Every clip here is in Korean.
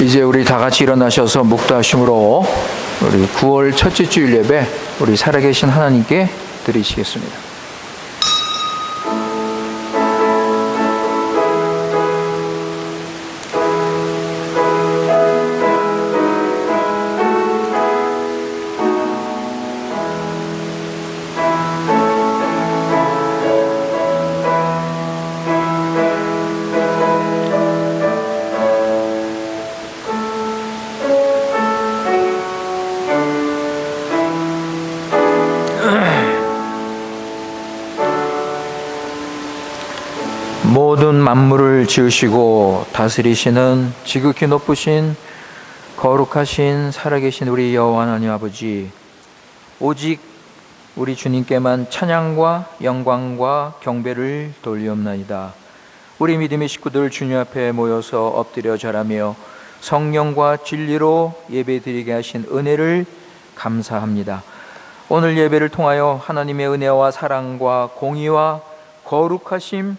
이제 우리 다 같이 일어나셔서 묵도하심으로 우리 9월 첫째 주일 예배 우리 살아계신 하나님께 드리시겠습니다. 모든 만물을 지으시고 다스리시는 지극히 높으신 거룩하신 살아계신 우리 여호와 하나님 아버지, 오직 우리 주님께만 찬양과 영광과 경배를 돌리옵나이다. 우리 믿음의 식구들 주님 앞에 모여서 엎드려 절하며 성령과 진리로 예배드리게 하신 은혜를 감사합니다. 오늘 예배를 통하여 하나님의 은혜와 사랑과 공의와 거룩하심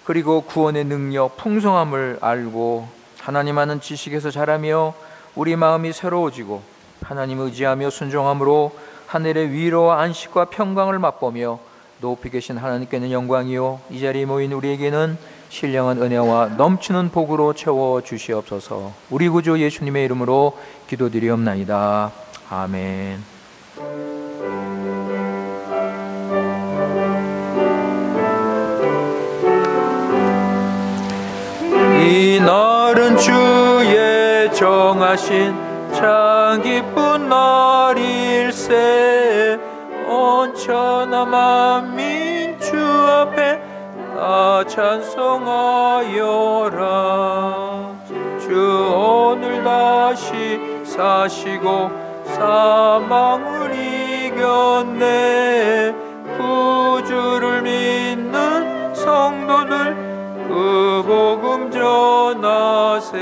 그리고 구원의 능력, 풍성함을 알고 하나님 아는 지식에서 자라며 우리 마음이 새로워지고 하나님 의지하며 순종함으로 하늘의 위로와 안식과 평강을 맛보며 높이 계신 하나님께는 영광이요 이 자리에 모인 우리에게는 신령한 은혜와 넘치는 복으로 채워주시옵소서. 우리 구주 예수님의 이름으로 기도드리옵나이다. 아멘. 이 날은 주의 정하신 참 기쁜 날일세. 온 천하 만민 주 앞에 다 찬송하여라. 주 오늘 다시 사시고 사망을 이겼네. 구주를 믿는 성도들 그 복음 전하세.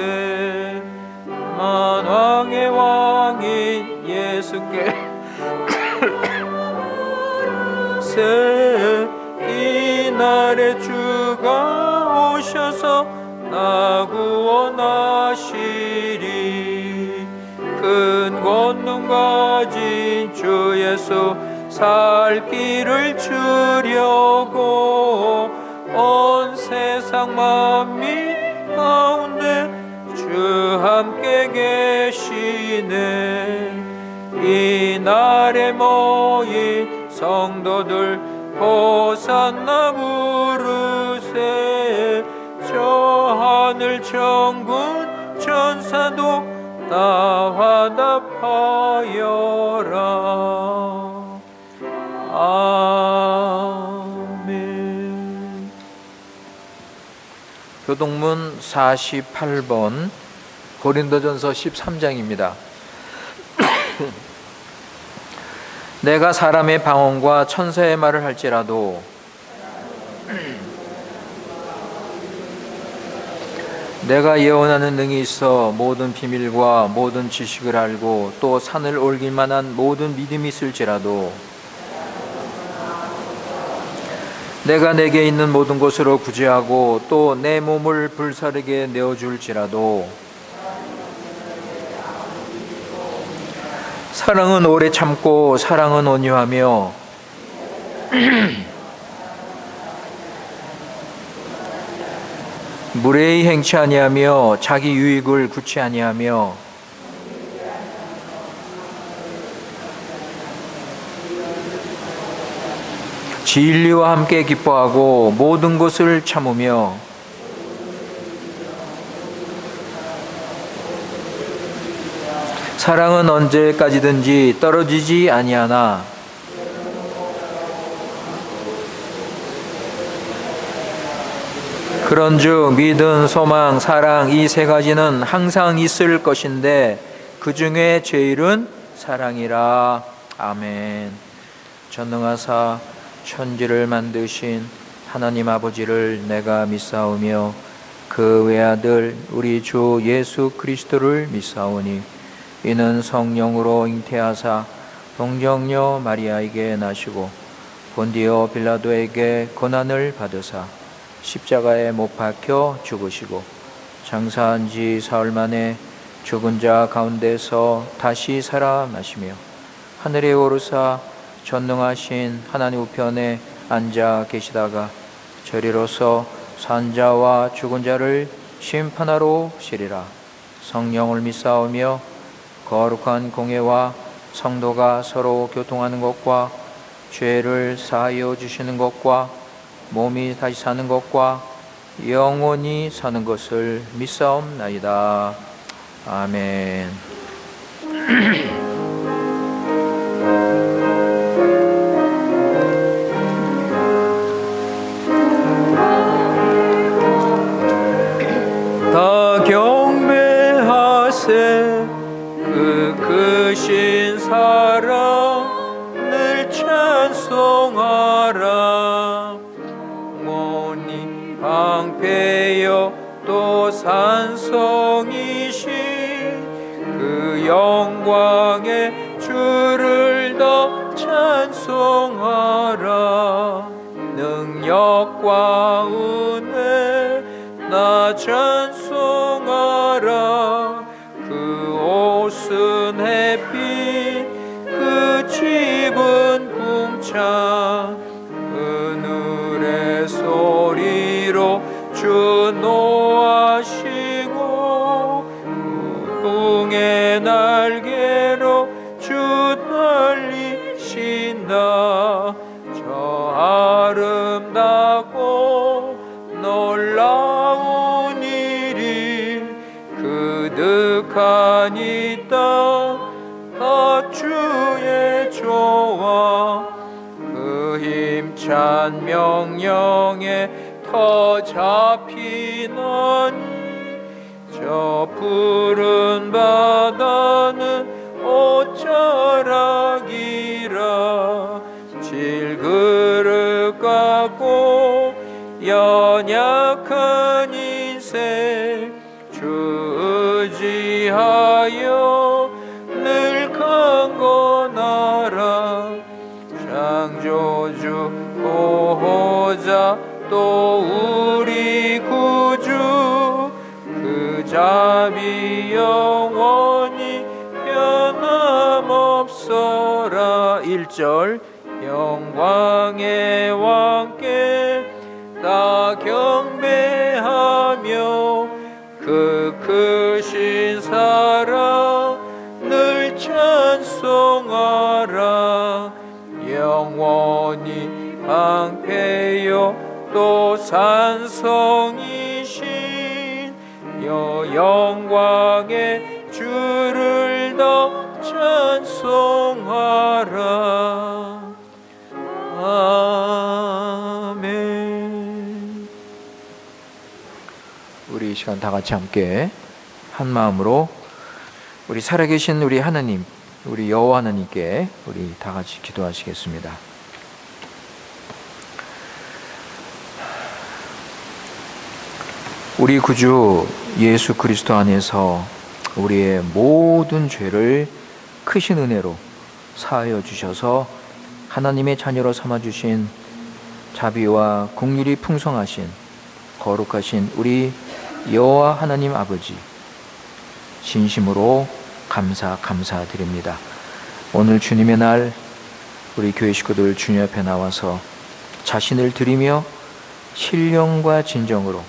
만왕의 왕인 예수께 이 날에 주가 오셔서 나 구원하시리. 큰 권능 가진 주 예수 살 길을 주려고 온 세상 만민 가운데 주 함께 계시네. 이 날에 모인 성도들 호산나 부르세. 저 하늘 천군 천사도 다 화답하여라. 아멘. 교동문 48번 고린도전서 13장입니다. 내가 사람의 방언과 천사의 말을 할지라도 내가 예언하는 능이 있어 모든 비밀과 모든 지식을 알고 또 산을 옮길 만한 모든 믿음이 있을지라도 내가 내게 있는 모든 것으로 구제하고 또 내 몸을 불사르게 내어줄지라도 사랑은 오래 참고 사랑은 온유하며 무례히 행치 아니하며 자기 유익을 굳이 아니하며 진리와 함께 기뻐하고 모든 것을 참으며 사랑은 언제까지든지 떨어지지 아니하나 그런즉 믿음, 소망, 사랑 이 세 가지는 항상 있을 것인데 그 중에 제일은 사랑이라. 아멘. 전능하사 천지를 만드신 하나님 아버지를 내가 믿사오며 그 외아들 우리 주 예수 그리스도를 믿사오니 이는 성령으로 잉태하사 동정녀 마리아에게 나시고 본디오 빌라도에게 고난을 받으사 십자가에 못 박혀 죽으시고 장사한 지 사흘 만에 죽은 자 가운데서 다시 살아나시며 하늘에 오르사 전능하신 하나님 우편에 앉아 계시다가 저리로서 산자와 죽은 자를 심판하러 오시리라. 성령을 믿사오며 거룩한 공예와 성도가 서로 교통하는 것과 죄를 사하여 주시는 것과 몸이 다시 사는 것과 영원히 사는 것을 믿사옵나이다. 아멘. 다 경배하세 그 크신 사랑을 찬송하라. 영원히 방패여 또 산성이신 그 영광의 주를 더 찬송하라. 능력과 은혜 나 찬송하라. 그 옷은 햇빛 그 집은 궁창 그늘의 소리로 주 노하시고 우궁의 날개로 주 날리신다. 저 아름답고 놀라운 일이 그득한 이 땅 다 주의 조화 그 힘찬 명령에 터 잡히나니 저 푸른 바다는 옷자락이라. 질그릇 같고 연약한 인생 주 의지하여 늘 강건하라. 창조주 보호자 또 우리 구주 그 자비 영원히 변함없어라. 1절 영광의 왕께 다 경배하며 그 크신 사랑을 찬송하라. 영원히 방패여 또 산성이신 영광의 주를 더 찬송하라. 아멘. 우리 이 시간 다 같이 함께 한 마음으로 우리 살아계신 우리 하나님, 우리 여호와 하나님께 우리 다 같이 기도하시겠습니다. 우리 구주 예수 그리스도 안에서 우리의 모든 죄를 크신 은혜로 사하여 주셔서 하나님의 자녀로 삼아주신 자비와 긍휼이 풍성하신 거룩하신 우리 여호와 하나님 아버지, 진심으로 감사드립니다. 오늘 주님의 날 우리 교회 식구들 주님 앞에 나와서 자신을 드리며 신령과 진정으로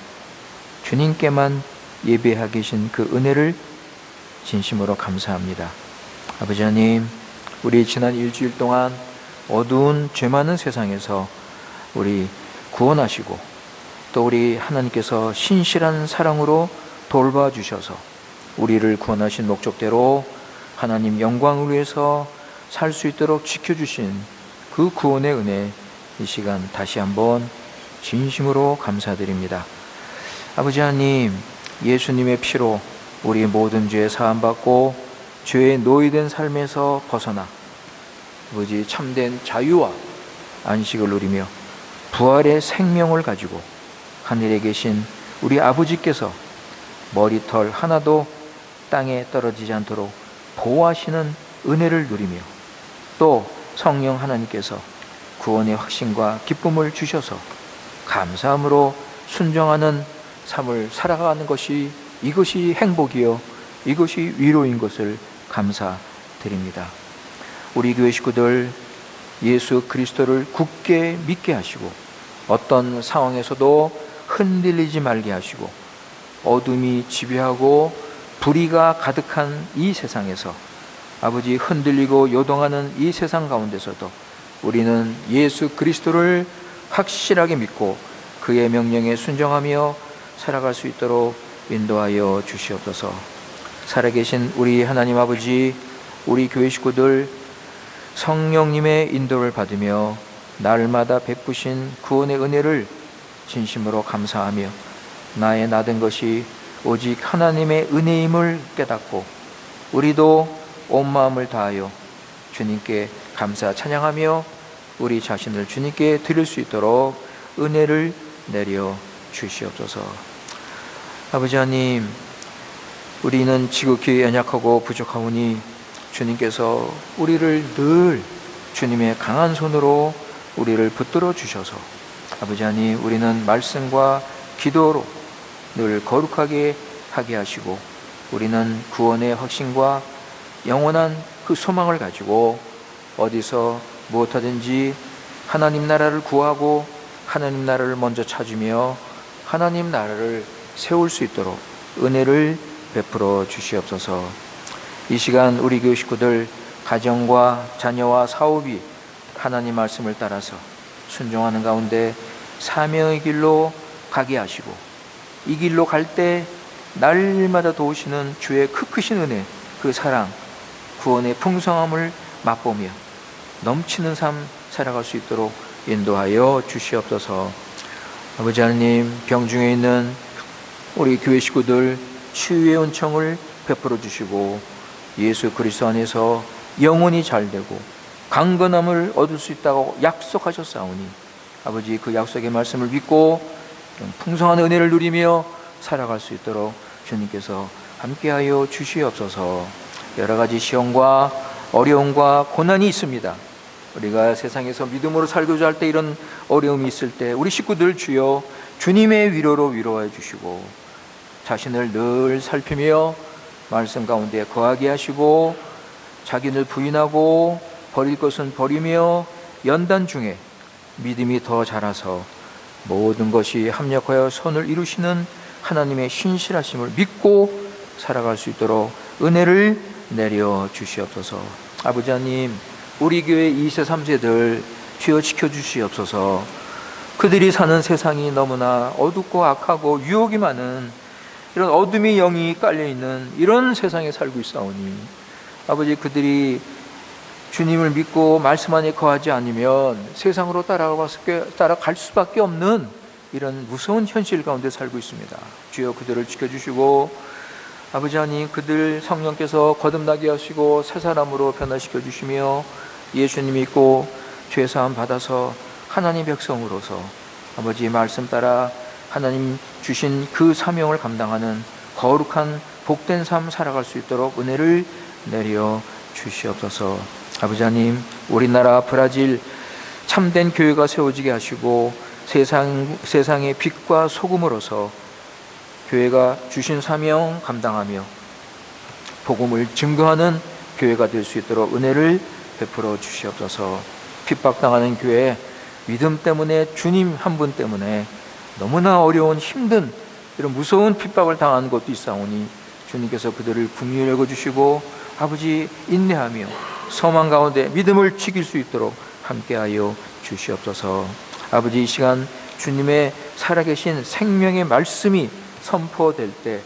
주님께만 예배하게 계신 그 은혜를 진심으로 감사합니다. 아버지 하나님, 우리 지난 일주일 동안 어두운 죄 많은 세상에서 우리 구원하시고 또 우리 하나님께서 신실한 사랑으로 돌봐주셔서 우리를 구원하신 목적대로 하나님 영광을 위해서 살 수 있도록 지켜주신 그 구원의 은혜, 이 시간 다시 한번 진심으로 감사드립니다. 아버지 하나님, 예수님의 피로 우리 모든 죄 사함받고 죄에 노예된 삶에서 벗어나 아버지 참된 자유와 안식을 누리며 부활의 생명을 가지고 하늘에 계신 우리 아버지께서 머리털 하나도 땅에 떨어지지 않도록 보호하시는 은혜를 누리며 또 성령 하나님께서 구원의 확신과 기쁨을 주셔서 감사함으로 순종하는 삶을 살아가는 것이, 이것이 행복이요 이것이 위로인 것을 감사드립니다. 우리 교회 식구들 예수 그리스도를 굳게 믿게 하시고 어떤 상황에서도 흔들리지 말게 하시고 어둠이 지배하고 불의가 가득한 이 세상에서 아버지 흔들리고 요동하는 이 세상 가운데서도 우리는 예수 그리스도를 확실하게 믿고 그의 명령에 순종하며 살아갈 수 있도록 인도하여 주시옵소서. 살아계신 우리 하나님 아버지, 우리 교회 식구들 성령님의 인도를 받으며 날마다 베푸신 구원의 은혜를 진심으로 감사하며 나의 나된 것이 오직 하나님의 은혜임을 깨닫고 우리도 온 마음을 다하여 주님께 감사 찬양하며 우리 자신을 주님께 드릴 수 있도록 은혜를 내려 주시옵소서. 아버지 하나님, 우리는 지극히 연약하고 부족하오니 주님께서 우리를 늘 주님의 강한 손으로 우리를 붙들어 주셔서 아버지 하나님, 우리는 말씀과 기도로 늘 거룩하게 하게 하시고 우리는 구원의 확신과 영원한 그 소망을 가지고 어디서 무엇하든지 하나님 나라를 구하고 하나님 나라를 먼저 찾으며 하나님 나라를 세울 수 있도록 은혜를 베풀어 주시옵소서. 이 시간 우리 교회 식구들 가정과 자녀와 사업이 하나님 말씀을 따라서 순종하는 가운데 사명의 길로 가게 하시고 이 길로 갈 때 날마다 도우시는 주의 크신 은혜, 그 사랑, 구원의 풍성함을 맛보며 넘치는 삶 살아갈 수 있도록 인도하여 주시옵소서. 아버지 하나님, 병중에 있는 우리 교회 식구들 치유의 은총을 베풀어 주시고 예수 그리스도 안에서 영혼이 잘되고 강건함을 얻을 수 있다고 약속하셨사오니 아버지 그 약속의 말씀을 믿고 풍성한 은혜를 누리며 살아갈 수 있도록 주님께서 함께하여 주시옵소서. 여러 가지 시험과 어려움과 고난이 있습니다. 우리가 세상에서 믿음으로 살고자 할 때 이런 어려움이 있을 때 우리 식구들 주여 주님의 위로로 위로해 주시고 자신을 늘 살피며 말씀 가운데 거하게 하시고 자기를 부인하고 버릴 것은 버리며 연단 중에 믿음이 더 자라서 모든 것이 합력하여 선을 이루시는 하나님의 신실하심을 믿고 살아갈 수 있도록 은혜를 내려 주시옵소서. 아버지 하나님, 우리 교회 2세 3세들 주여 지켜주시옵소서. 그들이 사는 세상이 너무나 어둡고 악하고 유혹이 많은 이런 어둠의 영이 깔려있는 이런 세상에 살고 있사오니 아버지, 그들이 주님을 믿고 말씀 안에 거하지 않으면 세상으로 따라갈 수밖에 없는 이런 무서운 현실 가운데 살고 있습니다. 주여 그들을 지켜주시고 아버지 하나님, 그들 성령께서 거듭나게 하시고 새 사람으로 변화시켜 주시며 예수님 믿고 죄사함 받아서 하나님 백성으로서 아버지의 말씀 따라 하나님 주신 그 사명을 감당하는 거룩한 복된 삶 살아갈 수 있도록 은혜를 내려 주시옵소서. 아버지 하나님, 우리나라 브라질 참된 교회가 세워지게 하시고 세상의 빛과 소금으로서 교회가 주신 사명 감당하며 복음을 증거하는 교회가 될 수 있도록 은혜를 베풀어 주시옵소서. 핍박당하는 교회, 믿음 때문에 주님 한 분 때문에 너무나 어려운 힘든 이런 무서운 핍박을 당하는 것도 있사오니 주님께서 그들을 긍휼히 여겨주시고 아버지 인내하며 소망 가운데 믿음을 지킬 수 있도록 함께하여 주시옵소서. 아버지, 이 시간 주님의 살아계신 생명의 말씀이 선포될 때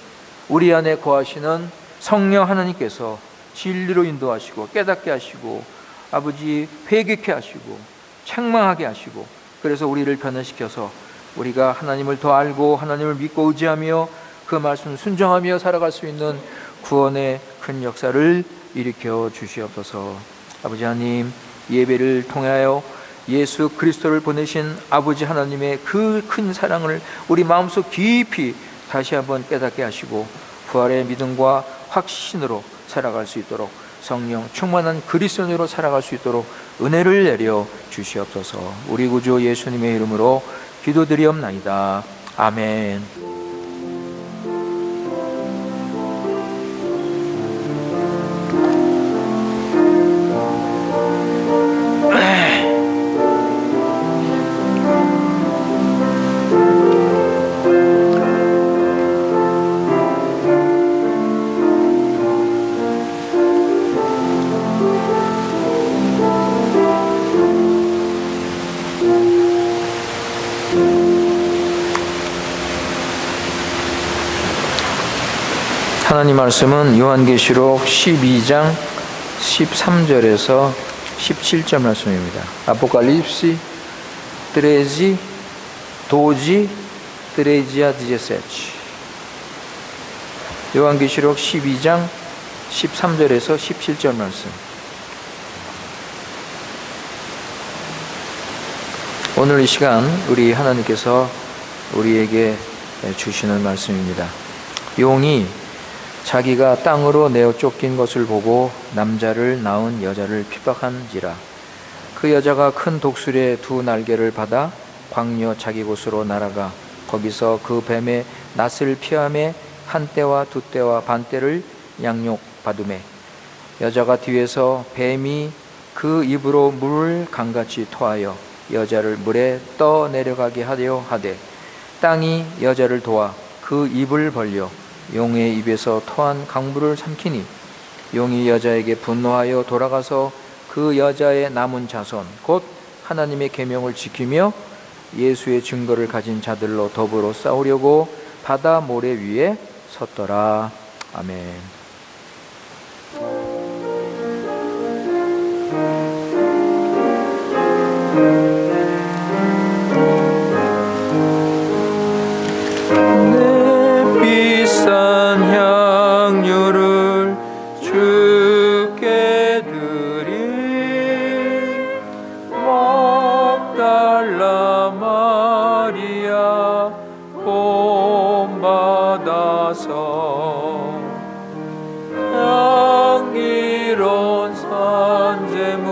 우리 안에 거하시는 성령 하나님께서 진리로 인도하시고 깨닫게 하시고 아버지 회개케 하시고 책망하게 하시고 그래서 우리를 변화시켜서 우리가 하나님을 더 알고 하나님을 믿고 의지하며 그 말씀 순종하며 살아갈 수 있는 구원의 큰 역사를 일으켜 주시옵소서. 아버지 하나님, 예배를 통하여 예수 그리스도를 보내신 아버지 하나님의 그 큰 사랑을 우리 마음속 깊이 다시 한번 깨닫게 하시고 부활의 믿음과 확신으로 살아갈 수 있도록 성령 충만한 그리스도인으로 살아갈 수 있도록 은혜를 내려 주시옵소서. 우리 구주 예수님의 이름으로 기도드리옵나이다. 아멘. 하나님 말씀은 요한계시록 12장 13절에서 17절 말씀입니다. 아포칼립시 13, 12, 13 a 17. 요한계시록 12장 13절에서 17절 말씀. 오늘 이 시간 우리 하나님께서 우리에게 주시는 말씀입니다. 용이 자기가 땅으로 내어 쫓긴 것을 보고 남자를 낳은 여자를 핍박한지라. 그 여자가 큰 독수리의 두 날개를 받아 광야 자기 곳으로 날아가 거기서 그 뱀의 낫을 피하며 한 때와 두 때와 반 때를 양육받으매 여자가 뒤에서 뱀이 그 입으로 물을 강같이 토하여 여자를 물에 떠 내려가게 하려 하되 땅이 여자를 도와 그 입을 벌려 용의 입에서 토한 강물을 삼키니 용이 여자에게 분노하여 돌아가서 그 여자의 남은 자손 곧 하나님의 계명을 지키며 예수의 증거를 가진 자들로 더불어 싸우려고 바다 모래 위에 섰더라. 아멘. 내 비싼 향유를 주께 드린 막달라 마리아 본받아서 향기로운 산재물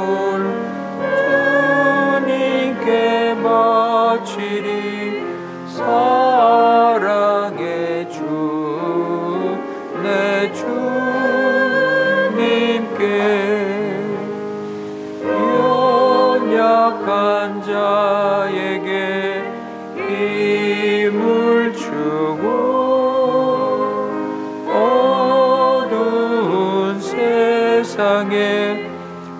주님께 바치리. 사랑의 주 내 주님께 연약한 자에게 힘을 주고 어두운 세상에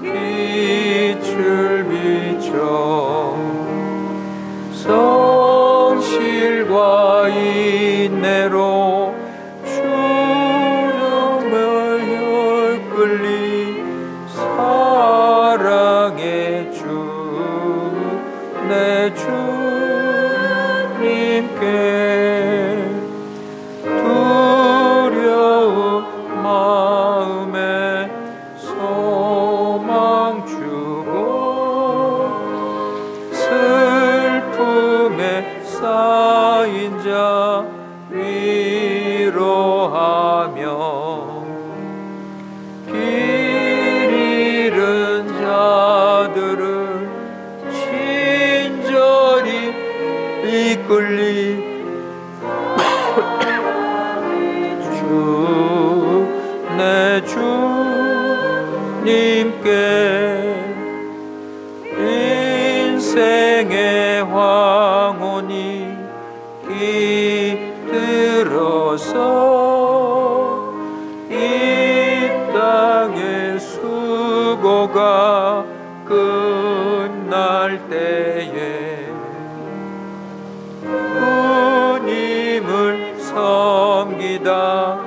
빛을 비춰 성실과 인내로 주름을 이끌리. 사랑의 주 내 주님께 두려운 마음에 소망 주고 슬픔에 쌓인 자 위로하며 길 잃은 자들을 친절히 이끌리. 주 내 주님께 인생의 황혼이 깃들어서 이 땅의 수고가 끝날 때에 주님을 섬기다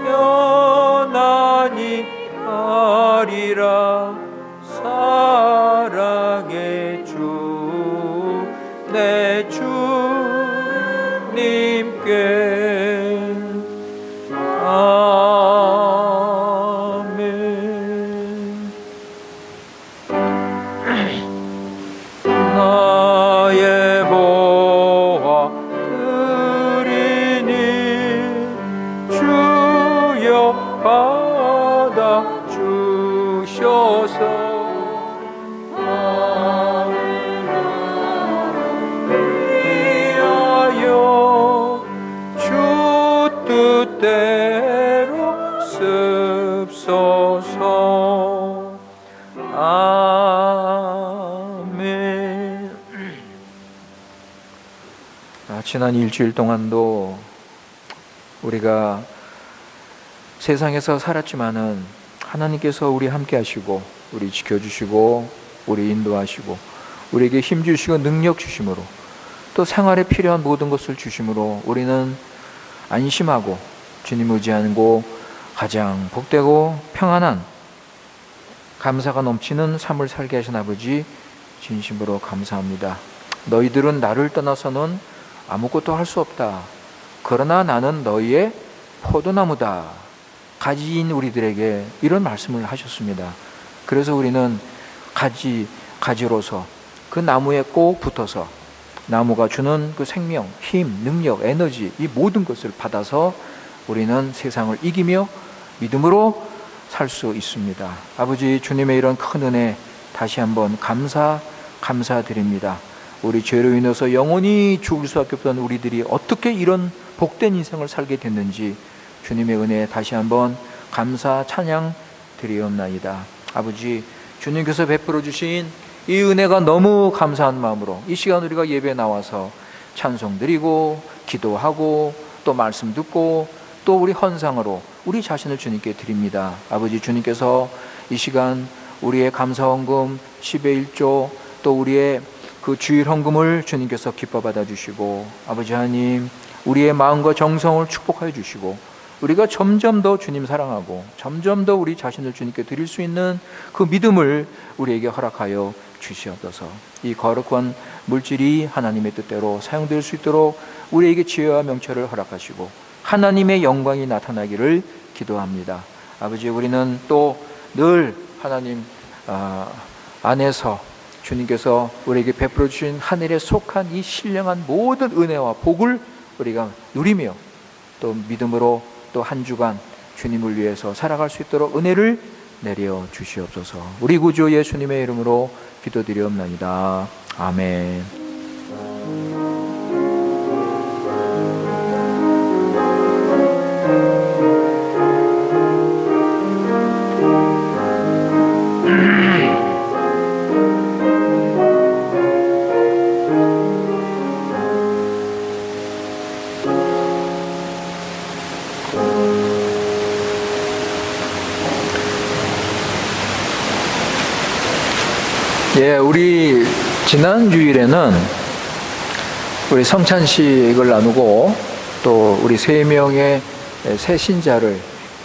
편안히 가리라. 사랑의 주 내 주님께. 아멘. 나의 보화 드리니 주여 받아 주셔서 뜻대로 습소서. 아멘. 지난 일주일 동안도 우리가 세상에서 살았지만은 하나님께서 우리 함께 하시고 우리 지켜주시고 우리 인도하시고 우리에게 힘 주시고 능력 주심으로 또 생활에 필요한 모든 것을 주심으로 우리는 안심하고 주님 의지하고 가장 복되고 평안한 감사가 넘치는 삶을 살게 하신 아버지, 진심으로 감사합니다. 너희들은 나를 떠나서는 아무것도 할 수 없다. 그러나 나는 너희의 포도나무다. 가지인 우리들에게 이런 말씀을 하셨습니다. 그래서 우리는 가지로서 그 나무에 꼭 붙어서 나무가 주는 그 생명, 힘, 능력, 에너지, 이 모든 것을 받아서 우리는 세상을 이기며 믿음으로 살 수 있습니다. 아버지, 주님의 이런 큰 은혜 다시 한번 감사드립니다. 우리 죄로 인해서 영원히 죽을 수밖에 없던 우리들이 어떻게 이런 복된 인생을 살게 됐는지 주님의 은혜 다시 한번 감사 찬양 드리옵나이다. 아버지, 주님께서 베풀어 주신 이 은혜가 너무 감사한 마음으로 이 시간 우리가 예배에 나와서 찬송 드리고 기도하고 또 말씀 듣고 또 우리 헌상으로 우리 자신을 주님께 드립니다. 아버지, 주님께서 이 시간 우리의 감사헌금 10의 1조 또 우리의 그 주일 헌금을 주님께서 기뻐 받아주시고, 아버지 하나님, 우리의 마음과 정성을 축복하여 주시고 우리가 점점 더 주님 사랑하고 점점 더 우리 자신을 주님께 드릴 수 있는 그 믿음을 우리에게 허락하여 주시옵소서. 이 거룩한 물질이 하나님의 뜻대로 사용될 수 있도록 우리에게 지혜와 명철을 허락하시고 하나님의 영광이 나타나기를 기도합니다. 아버지, 우리는 또 늘 하나님 안에서 주님께서 우리에게 베풀어 주신 하늘에 속한 이 신령한 모든 은혜와 복을 우리가 누리며 또 믿음으로 또 한 주간 주님을 위해서 살아갈 수 있도록 은혜를 내려 주시옵소서. 우리 구주 예수님의 이름으로 기도드리옵나이다. 아멘. 우리 지난 주일에는 우리 성찬식을 나누고 또 우리 3명의 새 신자를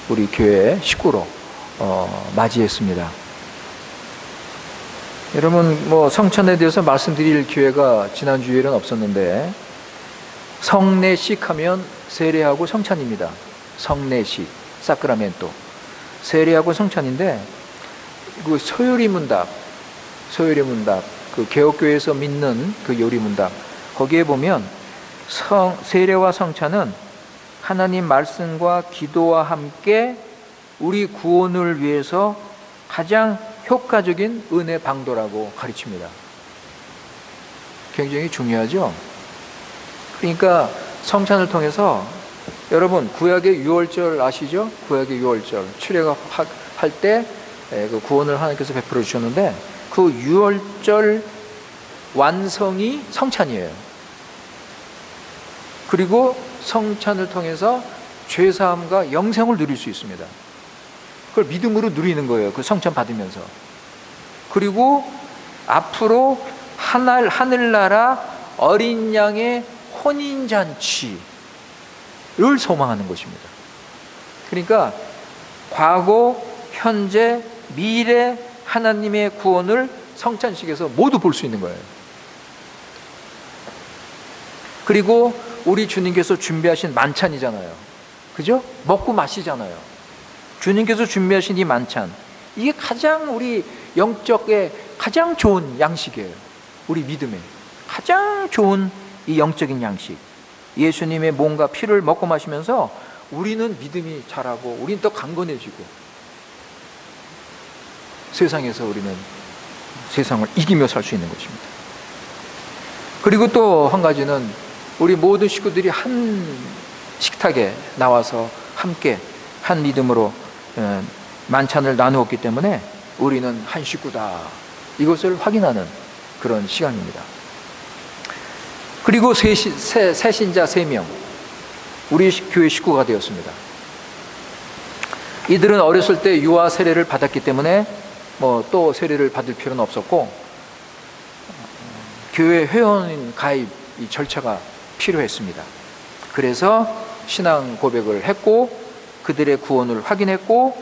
우리 교회 식구로 맞이했습니다. 여러분, 성찬에 대해서 말씀드릴 기회가 지난 주일은 없었는데, 성례식 하면 세례하고 성찬입니다. 성례식, 사크라멘토, 세례하고 성찬인데, 그 서유리문답, 그 개혁교회에서 믿는 그 요리문답, 거기에 보면 세례와 성찬은 하나님 말씀과 기도와 함께 우리 구원을 위해서 가장 효과적인 은혜 방도라고 가르칩니다. 굉장히 중요하죠. 그러니까 성찬을 통해서, 여러분 구약의 유월절 아시죠? 구약의 유월절 출애굽할 때 그 구원을 하나님께서 베풀어 주셨는데, 그 유월절 완성이 성찬이에요. 그리고 성찬을 통해서 죄사함과 영생을 누릴 수 있습니다. 그걸 믿음으로 누리는 거예요. 그 성찬 받으면서. 그리고 앞으로 하늘나라 어린 양의 혼인잔치를 소망하는 것입니다. 그러니까 과거, 현재, 미래 하나님의 구원을 성찬식에서 모두 볼 수 있는 거예요. 그리고 우리 주님께서 준비하신 만찬이잖아요. 그죠? 먹고 마시잖아요. 주님께서 준비하신 이 만찬, 이게 가장 우리 영적의 가장 좋은 양식이에요. 우리 믿음의 가장 좋은 이 영적인 양식, 예수님의 몸과 피를 먹고 마시면서 우리는 믿음이 자라고 우리는 더 강건해지고 세상에서 우리는 세상을 이기며 살 수 있는 것입니다. 그리고 또 한 가지는 우리 모든 식구들이 한 식탁에 나와서 함께 한 믿음으로 만찬을 나누었기 때문에 우리는 한 식구다, 이것을 확인하는 그런 시간입니다. 그리고 새 신자 3명, 우리 교회 식구가 되었습니다. 이들은 어렸을 때 유아 세례를 받았기 때문에 또 세례를 받을 필요는 없었고, 교회 회원 가입 이 절차가 필요했습니다. 그래서 신앙 고백을 했고 그들의 구원을 확인했고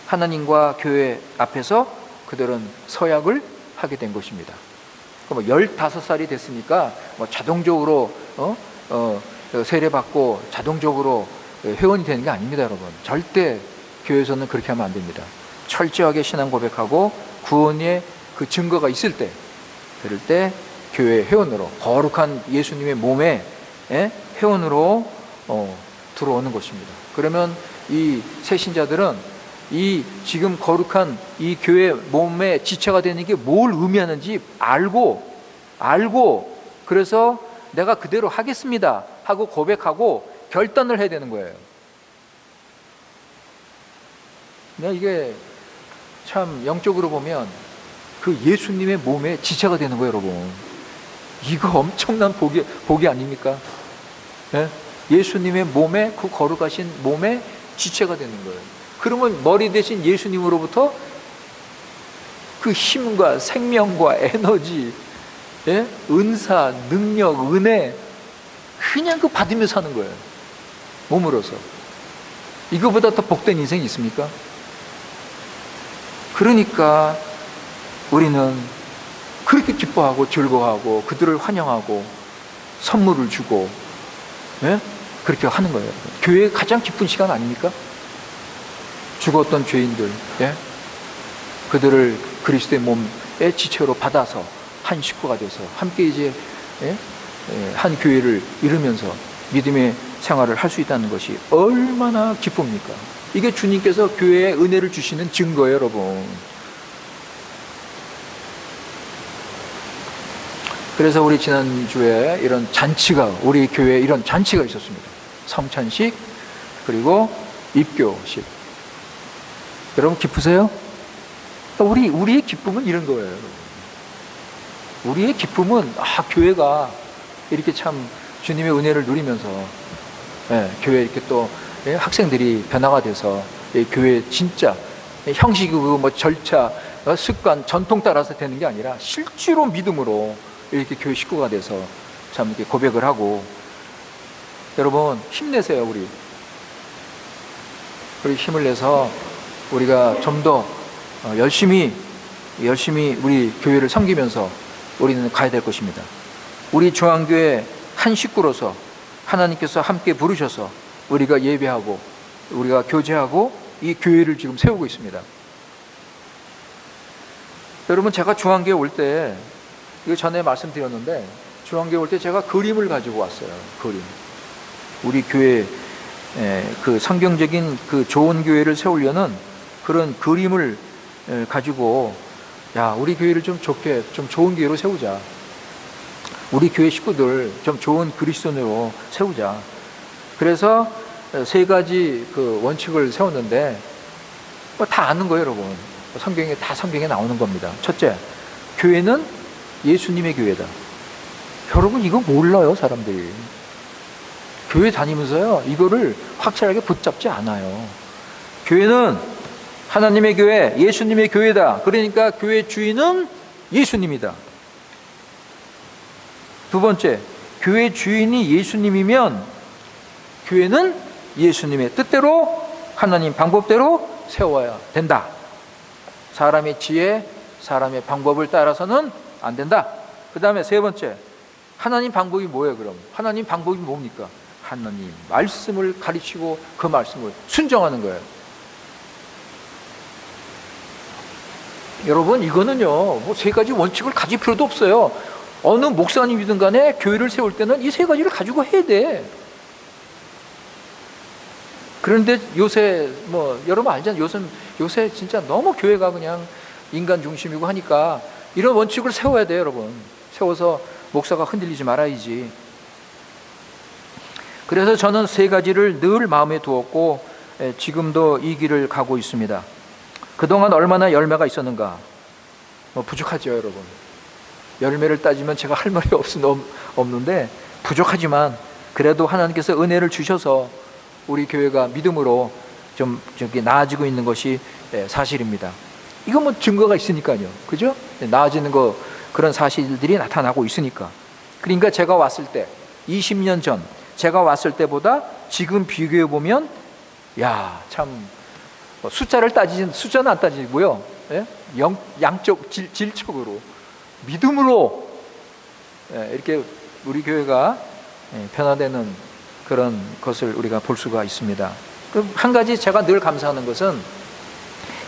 하나님과 교회 앞에서 그들은 서약을 하게 된 것입니다. 뭐 15살이 됐으니까 뭐 자동적으로 세례받고 자동적으로 회원이 되는 게 아닙니다, 여러분. 절대 교회에서는 그렇게 하면 안 됩니다. 철저하게 신앙 고백하고 구원의 그 증거가 있을 때, 그럴 때 교회 회원으로, 거룩한 예수님의 몸에 회원으로 들어오는 것입니다. 그러면 이 새신자들은 이 지금 거룩한 이 교회 몸의 지체가 되는 게 뭘 의미하는지 알고 그래서 내가 그대로 하겠습니다 하고 고백하고 결단을 해야 되는 거예요. 이게 참 영적으로 보면 그 예수님의 몸에 지체가 되는 거예요, 여러분. 이거 엄청난 복이 아닙니까? 예수님의 몸에, 그 거룩하신 몸에 지체가 되는 거예요. 그러면 머리 대신 예수님으로부터 그 힘과 생명과 에너지, 은사, 능력, 은혜 그냥 그 받으며 사는 거예요. 몸으로서. 이거보다 더 복된 인생이 있습니까? 그러니까 우리는 그렇게 기뻐하고 즐거워하고 그들을 환영하고 선물을 주고 그렇게 하는 거예요. 교회의 가장 기쁜 시간 아닙니까? 죽었던 죄인들, 그들을 그리스도의 몸의 지체로 받아서 한 식구가 돼서 함께 이제 한 교회를 이루면서 믿음의 생활을 할 수 있다는 것이 얼마나 기쁩니까? 이게 주님께서 교회에 은혜를 주시는 증거예요, 여러분. 그래서 우리 지난주에 이런 잔치가, 우리 교회에 이런 잔치가 있었습니다. 성찬식, 그리고 입교식. 여러분 기쁘세요? 우리의 기쁨은 이런 거예요. 우리의 기쁨은 교회가 이렇게 참 주님의 은혜를 누리면서 교회 이렇게 또 학생들이 변화가 돼서 교회 진짜 형식이고 뭐 절차, 습관, 전통 따라서 되는 게 아니라 실제로 믿음으로 이렇게 교회 식구가 돼서 참 이렇게 고백을 하고. 여러분 힘내세요. 우리 힘을 내서 우리가 좀 더 열심히 우리 교회를 섬기면서 우리는 가야 될 것입니다. 우리 중앙교회 한 식구로서 하나님께서 함께 부르셔서 우리가 예배하고 우리가 교제하고 이 교회를 지금 세우고 있습니다. 여러분 제가 중앙교회 올 때, 이거 전에 말씀드렸는데, 중앙교회 올 때 제가 그림을 가지고 왔어요. 그림. 우리 교회 그 성경적인 그 좋은 교회를 세우려는 그런 그림을 가지고, 우리 교회를 좀 좋게, 좀 좋은 교회로 세우자. 우리 교회 식구들 좀 좋은 그리스도인으로 세우자. 그래서 3가지 그 원칙을 세웠는데, 다 아는 거예요, 여러분. 성경에 나오는 겁니다. 첫째, 교회는 예수님의 교회다. 여러분 이거 몰라요, 사람들이. 교회 다니면서요, 이거를 확실하게 붙잡지 않아요. 교회는 하나님의 교회, 예수님의 교회다. 그러니까 교회 주인은 예수님이다. 두 번째, 교회 주인이 예수님이면 교회는 예수님의 뜻대로, 하나님 방법대로 세워야 된다. 사람의 지혜, 사람의 방법을 따라서는 안 된다. 그 다음에 3번째, 하나님 방법이 뭐예요, 그럼? 하나님 방법이 뭡니까? 하나님 말씀을 가르치고 그 말씀을 순종하는 거예요. 여러분 이거는요, 뭐 3가지 원칙을 가질 필요도 없어요. 어느 목사님이든 간에 교회를 세울 때는 이 3가지를 가지고 해야 돼. 그런데 요새 여러분 알잖아요. 요새 진짜 너무 교회가 그냥 인간 중심이고 하니까 이런 원칙을 세워야 돼요, 여러분. 세워서 목사가 흔들리지 말아야지. 그래서 저는 3가지를 늘 마음에 두었고 지금도 이 길을 가고 있습니다. 그동안 얼마나 열매가 있었는가? 부족하죠, 여러분. 열매를 따지면 제가 할 말이 없는데 부족하지만 그래도 하나님께서 은혜를 주셔서 우리 교회가 믿음으로 좀 나아지고 있는 것이 사실입니다. 이건 증거가 있으니까요, 그죠? 나아지는 그런 사실들이 나타나고 있으니까. 그러니까 제가 왔을 때 20년 전 제가 왔을 때보다 지금 비교해 보면 참 숫자를 따지진 숫자는 안 따지고요. 예? 양적 질적으로 믿음으로 이렇게 우리 교회가 변화되는 그런 것을 우리가 볼 수가 있습니다. 한 가지 제가 늘 감사하는 것은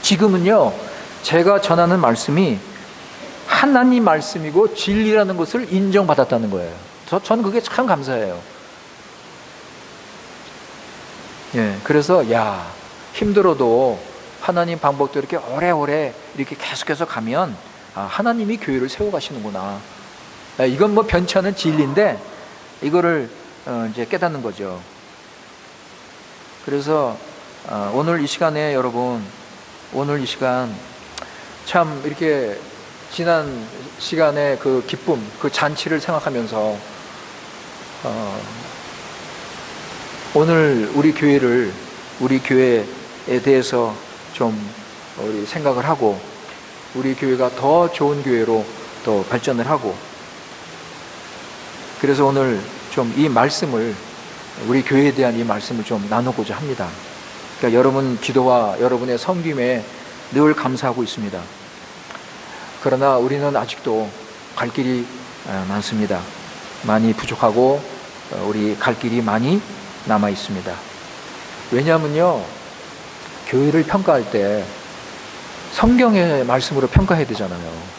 지금은요, 제가 전하는 말씀이 하나님 말씀이고 진리라는 것을 인정받았다는 거예요. 저는 그게 참 감사해요. 그래서 힘들어도 하나님 방법도 이렇게 오래오래 이렇게 계속해서 가면 하나님이 교회를 세워가시는구나. 이건 뭐 변치 않은 진리인데 이거를 이제 깨닫는 거죠. 그래서 오늘 이 시간에 여러분, 오늘 이 시간 참 이렇게 지난 시간의 그 기쁨, 그 잔치를 생각하면서 오늘 우리 교회에 대해서 좀 우리 생각을 하고 우리 교회가 더 좋은 교회로 또 발전을 하고, 그래서 오늘 좀 이 말씀을, 우리 교회에 대한 이 말씀을 좀 나누고자 합니다. 그러니까 여러분 기도와 여러분의 섬김에 늘 감사하고 있습니다. 그러나 우리는 아직도 갈 길이 많습니다. 많이 부족하고 우리 갈 길이 많이 남아 있습니다. 왜냐하면요, 교회를 평가할 때 성경의 말씀으로 평가해야 되잖아요.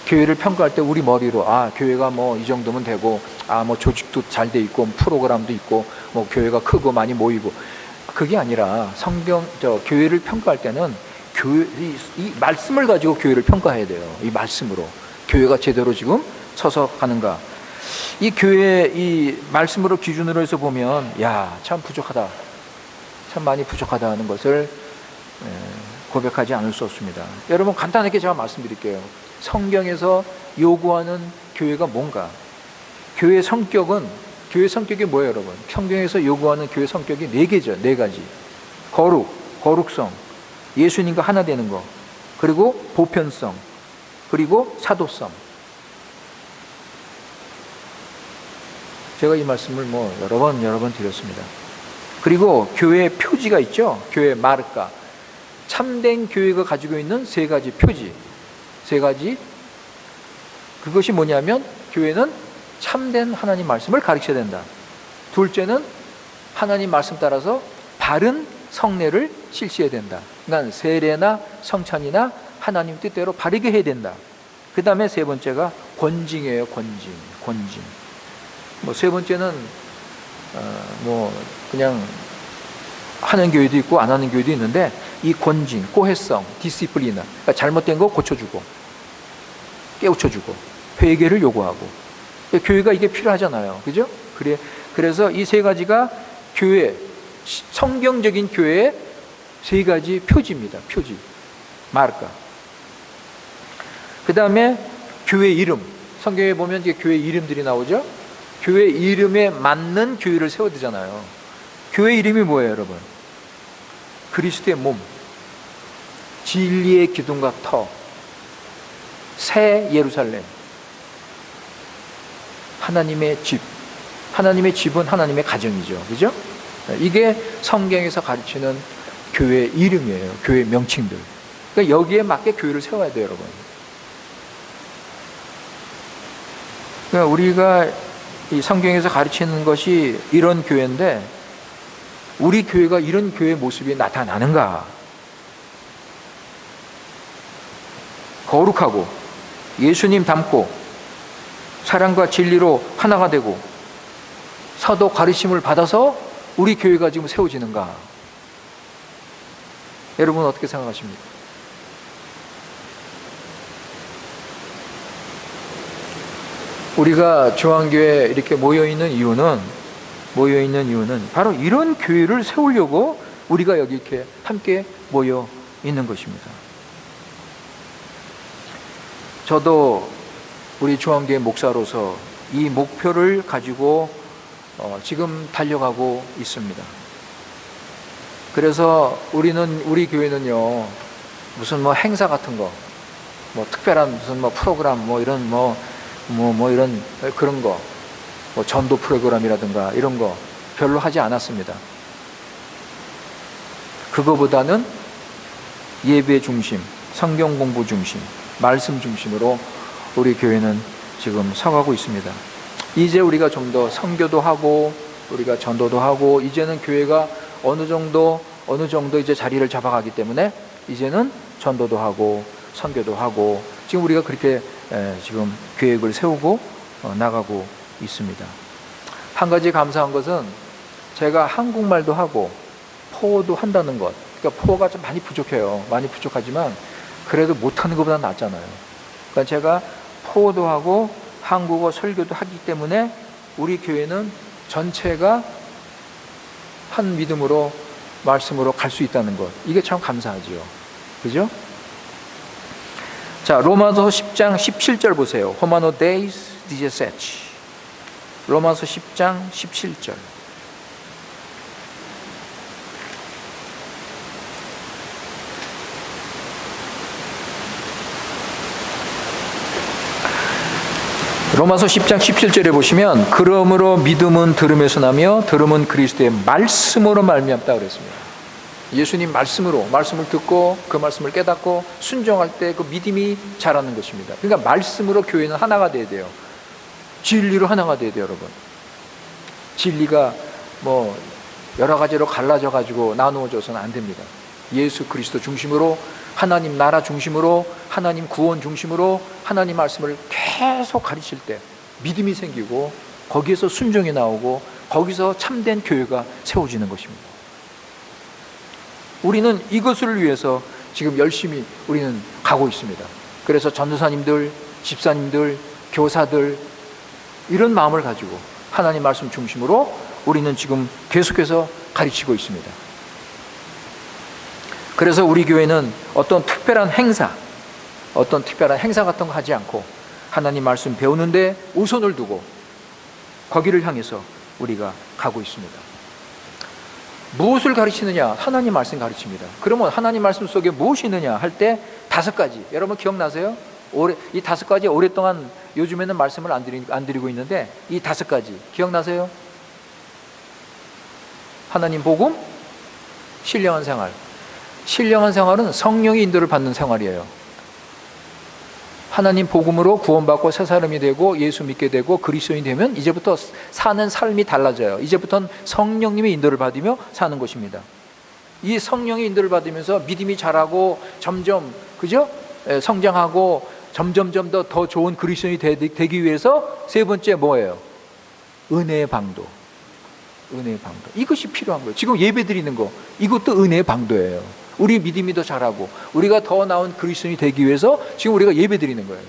교회를 평가할 때 우리 머리로 교회가 뭐 이 정도면 되고, 뭐 조직도 잘 돼 있고, 프로그램도 있고, 뭐 교회가 크고 많이 모이고, 그게 아니라 교회를 평가할 때는 이 말씀을 가지고 교회를 평가해야 돼요. 이 말씀으로 교회가 제대로 지금 서서 가는가. 이 교회 이 말씀으로 기준으로 해서 보면 참 부족하다, 참 많이 부족하다 하는 것을 고백하지 않을 수 없습니다. 여러분, 간단하게 제가 말씀드릴게요. 성경에서 요구하는 교회가 뭔가? 교회 성격이 뭐예요, 여러분? 성경에서 요구하는 교회 성격이 4개죠. 4가지. 거룩성, 예수님과 하나 되는 거, 그리고 보편성, 그리고 사도성. 제가 이 말씀을 여러 번 드렸습니다. 그리고 교회의 표지가 있죠. 교회 마르카. 참된 교회가 가지고 있는 3가지 표지, 3가지. 그것이 뭐냐면, 교회는 참된 하나님 말씀을 가르쳐야 된다. 둘째는 하나님 말씀 따라서 바른 성례를 실시해야 된다. 그러니까 세례나 성찬이나 하나님 뜻대로 바르게 해야 된다. 그 다음에 3번째가 권징이에요. 권징. 3번째는 그냥 하는 교회도 있고 안 하는 교회도 있는데, 이 권징, 고해성, 디시플리나, 그러니까 잘못된 거 고쳐주고, 깨우쳐주고, 회개를 요구하고. 교회가 이게 필요하잖아요. 그죠? 그래서 이 3가지가 교회, 성경적인 교회의 3가지 표지입니다. 표지. 마르카. 그 다음에 교회 이름. 성경에 보면 이제 교회 이름들이 나오죠? 교회 이름에 맞는 교회를 세워야 되잖아요. 교회 이름이 뭐예요, 여러분? 그리스도의 몸, 진리의 기둥과 터, 새 예루살렘, 하나님의 집. 하나님의 집은 하나님의 가정이죠. 그죠? 이게 성경에서 가르치는 교회 이름이에요. 교회 명칭들. 그러니까 여기에 맞게 교회를 세워야 돼요, 여러분. 그러니까 우리가 이 성경에서 가르치는 것이 이런 교회인데, 우리 교회가 이런 교회 모습이 나타나는가? 거룩하고 예수님 닮고 사랑과 진리로 하나가 되고 사도 가르침을 받아서 우리 교회가 지금 세워지는가? 여러분 어떻게 생각하십니까? 우리가 중앙교회에 이렇게 모여있는 이유는 바로 이런 교회를 세우려고 우리가 여기 이렇게 함께 모여 있는 것입니다. 저도 우리 중앙교회 목사로서 이 목표를 가지고 지금 달려가고 있습니다. 그래서 우리 교회는요, 무슨 행사 같은 거, 특별한 무슨 프로그램, 이런 그런 거, 전도 프로그램이라든가 이런 거, 별로 하지 않았습니다. 그거보다는 예배 중심, 성경 공부 중심, 말씀 중심으로 우리 교회는 지금 서가고 있습니다. 이제 우리가 좀 더 선교도 하고 우리가 전도도 하고 이제는 교회가 어느 정도 이제 자리를 잡아가기 때문에 이제는 전도도 하고 선교도 하고 지금 우리가 그렇게 지금 계획을 세우고 나가고 있습니다. 한 가지 감사한 것은 제가 한국말도 하고 포도 한다는 것. 그러니까 포가 좀 많이 부족해요. 많이 부족하지만 그래도 못하는 것보다 낫잖아요. 그러니까 제가 포도 하고 한국어 설교도 하기 때문에 우리 교회는 전체가 한 믿음으로 말씀으로 갈 수 있다는 것. 이게 참 감사하죠. 그죠? 자, 로마서 10장 17절 보세요. Humano Deus dissecit. 로마서 10장 17절. 로마서 10장 17절에 보시면 그러므로 믿음은 들음에서 나며 들음은 그리스도의 말씀으로 말미암다 그랬습니다. 예수님 말씀으로 말씀을 듣고 그 말씀을 깨닫고 순종할 때 그 믿음이 자라는 것입니다. 그러니까 말씀으로 교회는 하나가 돼야 돼요. 진리로 하나가 돼야 돼요, 여러분. 진리가 뭐 여러 가지로 갈라져 가지고 나누어져서는 안 됩니다. 예수 그리스도 중심으로 하나님 나라 중심으로 하나님 구원 중심으로 하나님 말씀을 계속 가르칠 때 믿음이 생기고 거기에서 순종이 나오고 거기서 참된 교회가 세워지는 것입니다. 우리는 이것을 위해서 지금 열심히 우리는 가고 있습니다. 그래서 전도사님들, 집사님들, 교사들 이런 마음을 가지고 하나님 말씀 중심으로 우리는 지금 계속해서 가르치고 있습니다. 그래서 우리 교회는 어떤 특별한 행사 같은 거 하지 않고 하나님 말씀 배우는데 우선을 두고 거기를 향해서 우리가 가고 있습니다. 무엇을 가르치느냐? 하나님 말씀 가르칩니다. 그러면 하나님 말씀 속에 무엇이 있느냐 할 때 5가지. 여러분 기억나세요? 이 5가지 오랫동안 요즘에는 말씀을 안 드리고 있는데 이 5가지 기억나세요? 하나님 복음, 신령한 생활. 신령한 생활은 성령의 인도를 받는 생활이에요. 하나님 복음으로 구원받고 새 사람이 되고 예수 믿게 되고 그리스도인이 되면 이제부터 사는 삶이 달라져요. 이제부터는 성령님의 인도를 받으며 사는 것입니다. 이 성령의 인도를 받으면서 믿음이 자라고 점점 그죠? 성장하고 점점점 더 좋은 그리스도인이 되기 위해서 세 번째 뭐예요? 은혜의 방도. 은혜의 방도. 이것이 필요한 거예요. 지금 예배 드리는 거 이것도 은혜의 방도예요. 우리 믿음이 더 자라고 우리가 더 나은 그리스도인이 되기 위해서 지금 우리가 예배 드리는 거예요.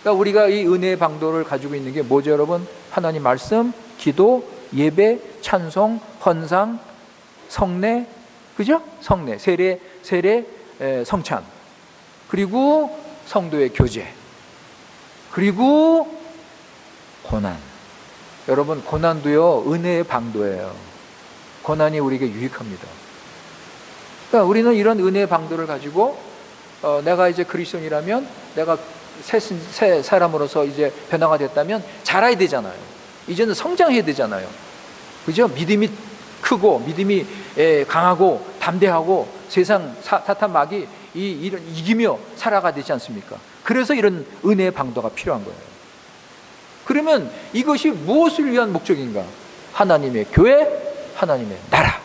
그러니까 우리가 이 은혜의 방도를 가지고 있는 게 뭐죠, 여러분? 하나님 말씀, 기도, 예배, 찬송, 헌상, 성례, 그죠? 성례, 세례, 성찬, 그리고 성도의 교제, 그리고 고난. 여러분 고난도요 은혜의 방도예요. 고난이 우리에게 유익합니다. 그러니까 우리는 이런 은혜의 방도를 가지고 내가 이제 그리스도인이라면 내가 새 사람으로서 이제 변화가 됐다면 자라야 되잖아요. 이제는 성장해야 되잖아요. 그죠? 믿음이 크고 믿음이 강하고 담대하고 세상 사탄 마귀 이런 이기며 살아가야 되지 않습니까? 그래서 이런 은혜의 방도가 필요한 거예요. 그러면 이것이 무엇을 위한 목적인가? 하나님의 교회, 하나님의 나라.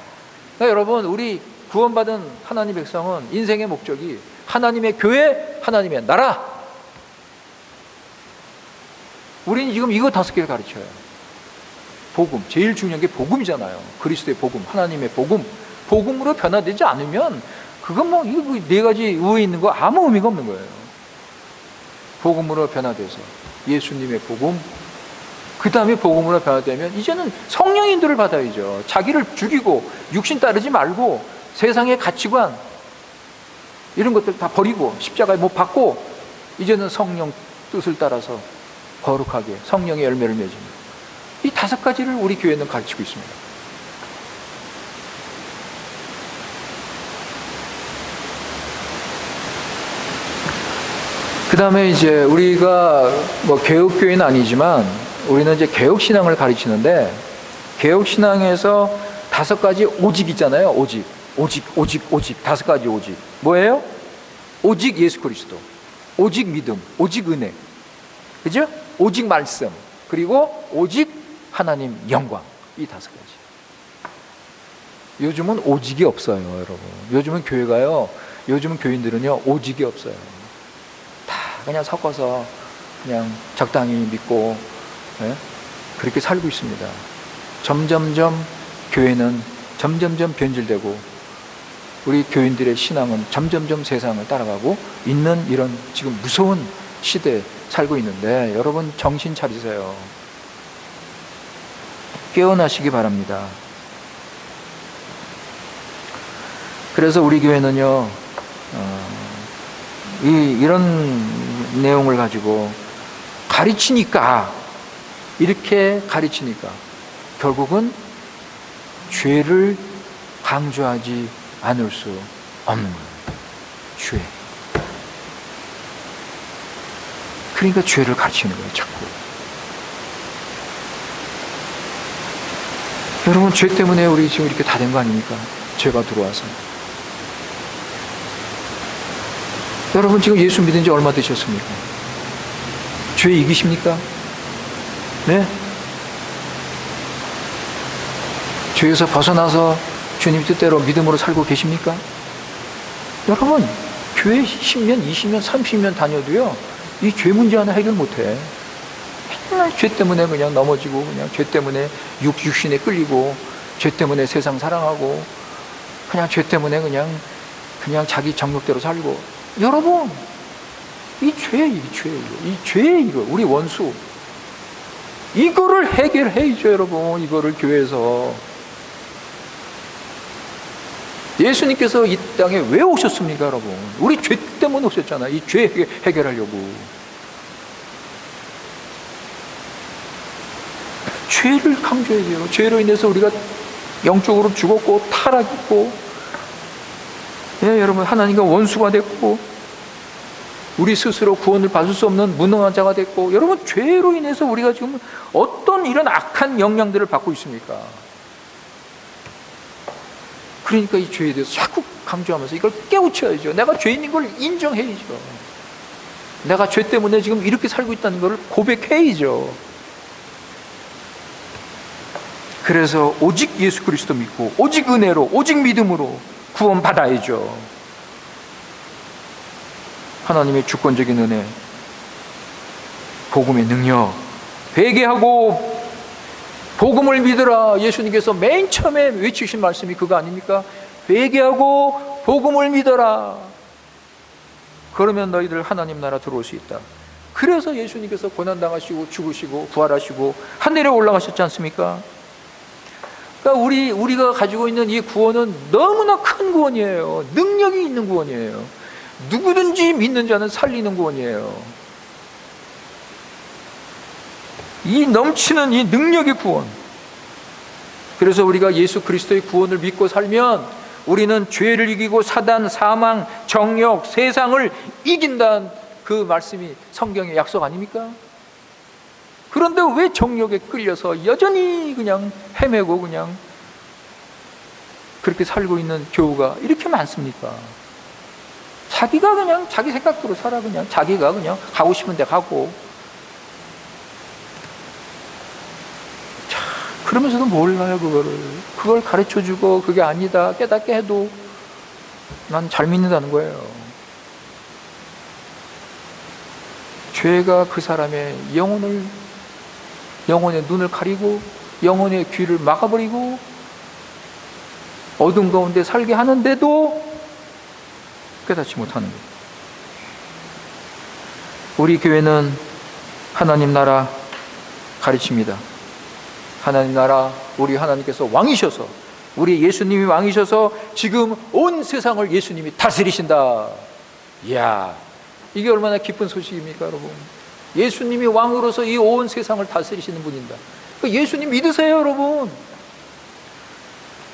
그러니까 여러분 우리 구원받은 하나님 백성은 인생의 목적이 하나님의 교회, 하나님의 나라. 우리는 지금 이거 5개를 가르쳐요. 복음, 제일 중요한 게 복음이잖아요. 그리스도의 복음, 하나님의 복음. 복음으로 변화되지 않으면 그건 뭐 이거 4가지 위에 있는 거 아무 의미가 없는 거예요. 복음으로 변화돼서 예수님의 복음, 그 다음에 복음으로 변화되면 이제는 성령의 인도를 받아야죠. 자기를 죽이고 육신 따르지 말고 세상의 가치관 이런 것들 다 버리고 십자가에 못 박고 이제는 성령 뜻을 따라서 거룩하게 성령의 열매를 맺습니다. 이 5가지를 우리 교회는 가르치고 있습니다. 그 다음에 이제 우리가 뭐 개혁교회는 아니지만 우리는 이제 개혁신앙을 가르치는데 개혁신앙에서 5가지 오직 있잖아요. 오직 5가지 오직. 뭐예요? 오직 예수 그리스도, 오직 믿음, 오직 은혜, 그죠? 오직 말씀, 그리고 오직 하나님 영광. 이 5가지. 요즘은 오직이 없어요, 여러분. 요즘은 교회가요, 요즘은 교인들은요, 오직이 없어요. 다 그냥 섞어서 그냥 적당히 믿고, 예? 그렇게 살고 있습니다. 점점점 교회는 점점점 변질되고, 우리 교인들의 신앙은 점점점 세상을 따라가고 있는 이런 지금 무서운 시대에 살고 있는데, 여러분 정신 차리세요. 깨어나시기 바랍니다. 그래서 우리 교회는요, 이런 내용을 가지고 이렇게 가르치니까 결국은 죄를 강조하지 않을 수 없는 거예요. 죄. 그러니까 죄를 가르치는 거예요, 자꾸. 여러분, 죄 때문에 우리 지금 이렇게 다 된 거 아닙니까? 죄가 들어와서. 여러분, 지금 예수 믿은 지 얼마 되셨습니까? 죄 이기십니까? 네? 죄에서 벗어나서 주님 뜻대로 믿음으로 살고 계십니까? 여러분, 교회 10년, 20년, 30년 다녀도요, 이 죄 문제 하나 해결 못해. 맨날 죄 때문에 그냥 넘어지고, 그냥 죄 때문에 육신에 끌리고, 죄 때문에 세상 사랑하고, 그냥 죄 때문에 그냥 자기 정욕대로 살고. 여러분, 이 죄, 우리 원수. 이거를 해결해야죠, 여러분. 이거를 교회에서. 예수님께서 이 땅에 왜 오셨습니까, 여러분? 우리 죄 때문에 오셨잖아요. 이 죄 해결하려고. 죄를 강조해야 돼요. 죄로 인해서 우리가 영적으로 죽었고, 타락했고, 예, 여러분, 하나님과 원수가 됐고, 우리 스스로 구원을 받을 수 없는 무능한 자가 됐고, 여러분, 죄로 인해서 우리가 지금 어떤 이런 악한 영향들을 받고 있습니까? 그러니까 이 죄에 대해서 자꾸 강조하면서 이걸 깨우쳐야죠. 내가 죄인인 걸 인정해야죠. 내가 죄 때문에 지금 이렇게 살고 있다는 걸 고백해야죠. 그래서 오직 예수 그리스도 믿고, 오직 은혜로, 오직 믿음으로 구원받아야죠. 하나님의 주권적인 은혜, 복음의 능력, 회개하고 복음을 믿으라. 예수님께서 맨 처음에 외치신 말씀이 그거 아닙니까? 회개하고 복음을 믿어라. 그러면 너희들 하나님 나라 들어올 수 있다. 그래서 예수님께서 고난당하시고 죽으시고 부활하시고 하늘에 올라가셨지 않습니까? 그러니까 우리가 가지고 있는 이 구원은 너무나 큰 구원이에요. 능력이 있는 구원이에요. 누구든지 믿는 자는 살리는 구원이에요. 이 넘치는 이 능력의 구원. 그래서 우리가 예수 그리스도의 구원을 믿고 살면 우리는 죄를 이기고 사단, 사망, 정욕, 세상을 이긴다는 그 말씀이 성경의 약속 아닙니까? 그런데 왜 정욕에 끌려서 여전히 그냥 헤매고 그냥 그렇게 살고 있는 교우가 이렇게 많습니까? 자기가 그냥 자기 생각대로 살아. 그냥 자기가 그냥 가고 싶은 데 가고. 자, 그러면서도 몰라요. 그걸 가르쳐주고 그게 아니다 깨닫게 해도 난 잘 믿는다는 거예요. 죄가 그 사람의 영혼의 눈을 가리고 영혼의 귀를 막아버리고 어둠 가운데 살게 하는데도 깨닫지 못하는 거예요. 우리 교회는 하나님 나라 가르칩니다. 하나님 나라, 우리 하나님께서 왕이셔서, 우리 예수님이 왕이셔서 지금 온 세상을 예수님이 다스리신다. 이야, 이게 얼마나 기쁜 소식입니까, 여러분? 예수님이 왕으로서 이 온 세상을 다스리시는 분입니다. 예수님 믿으세요, 여러분.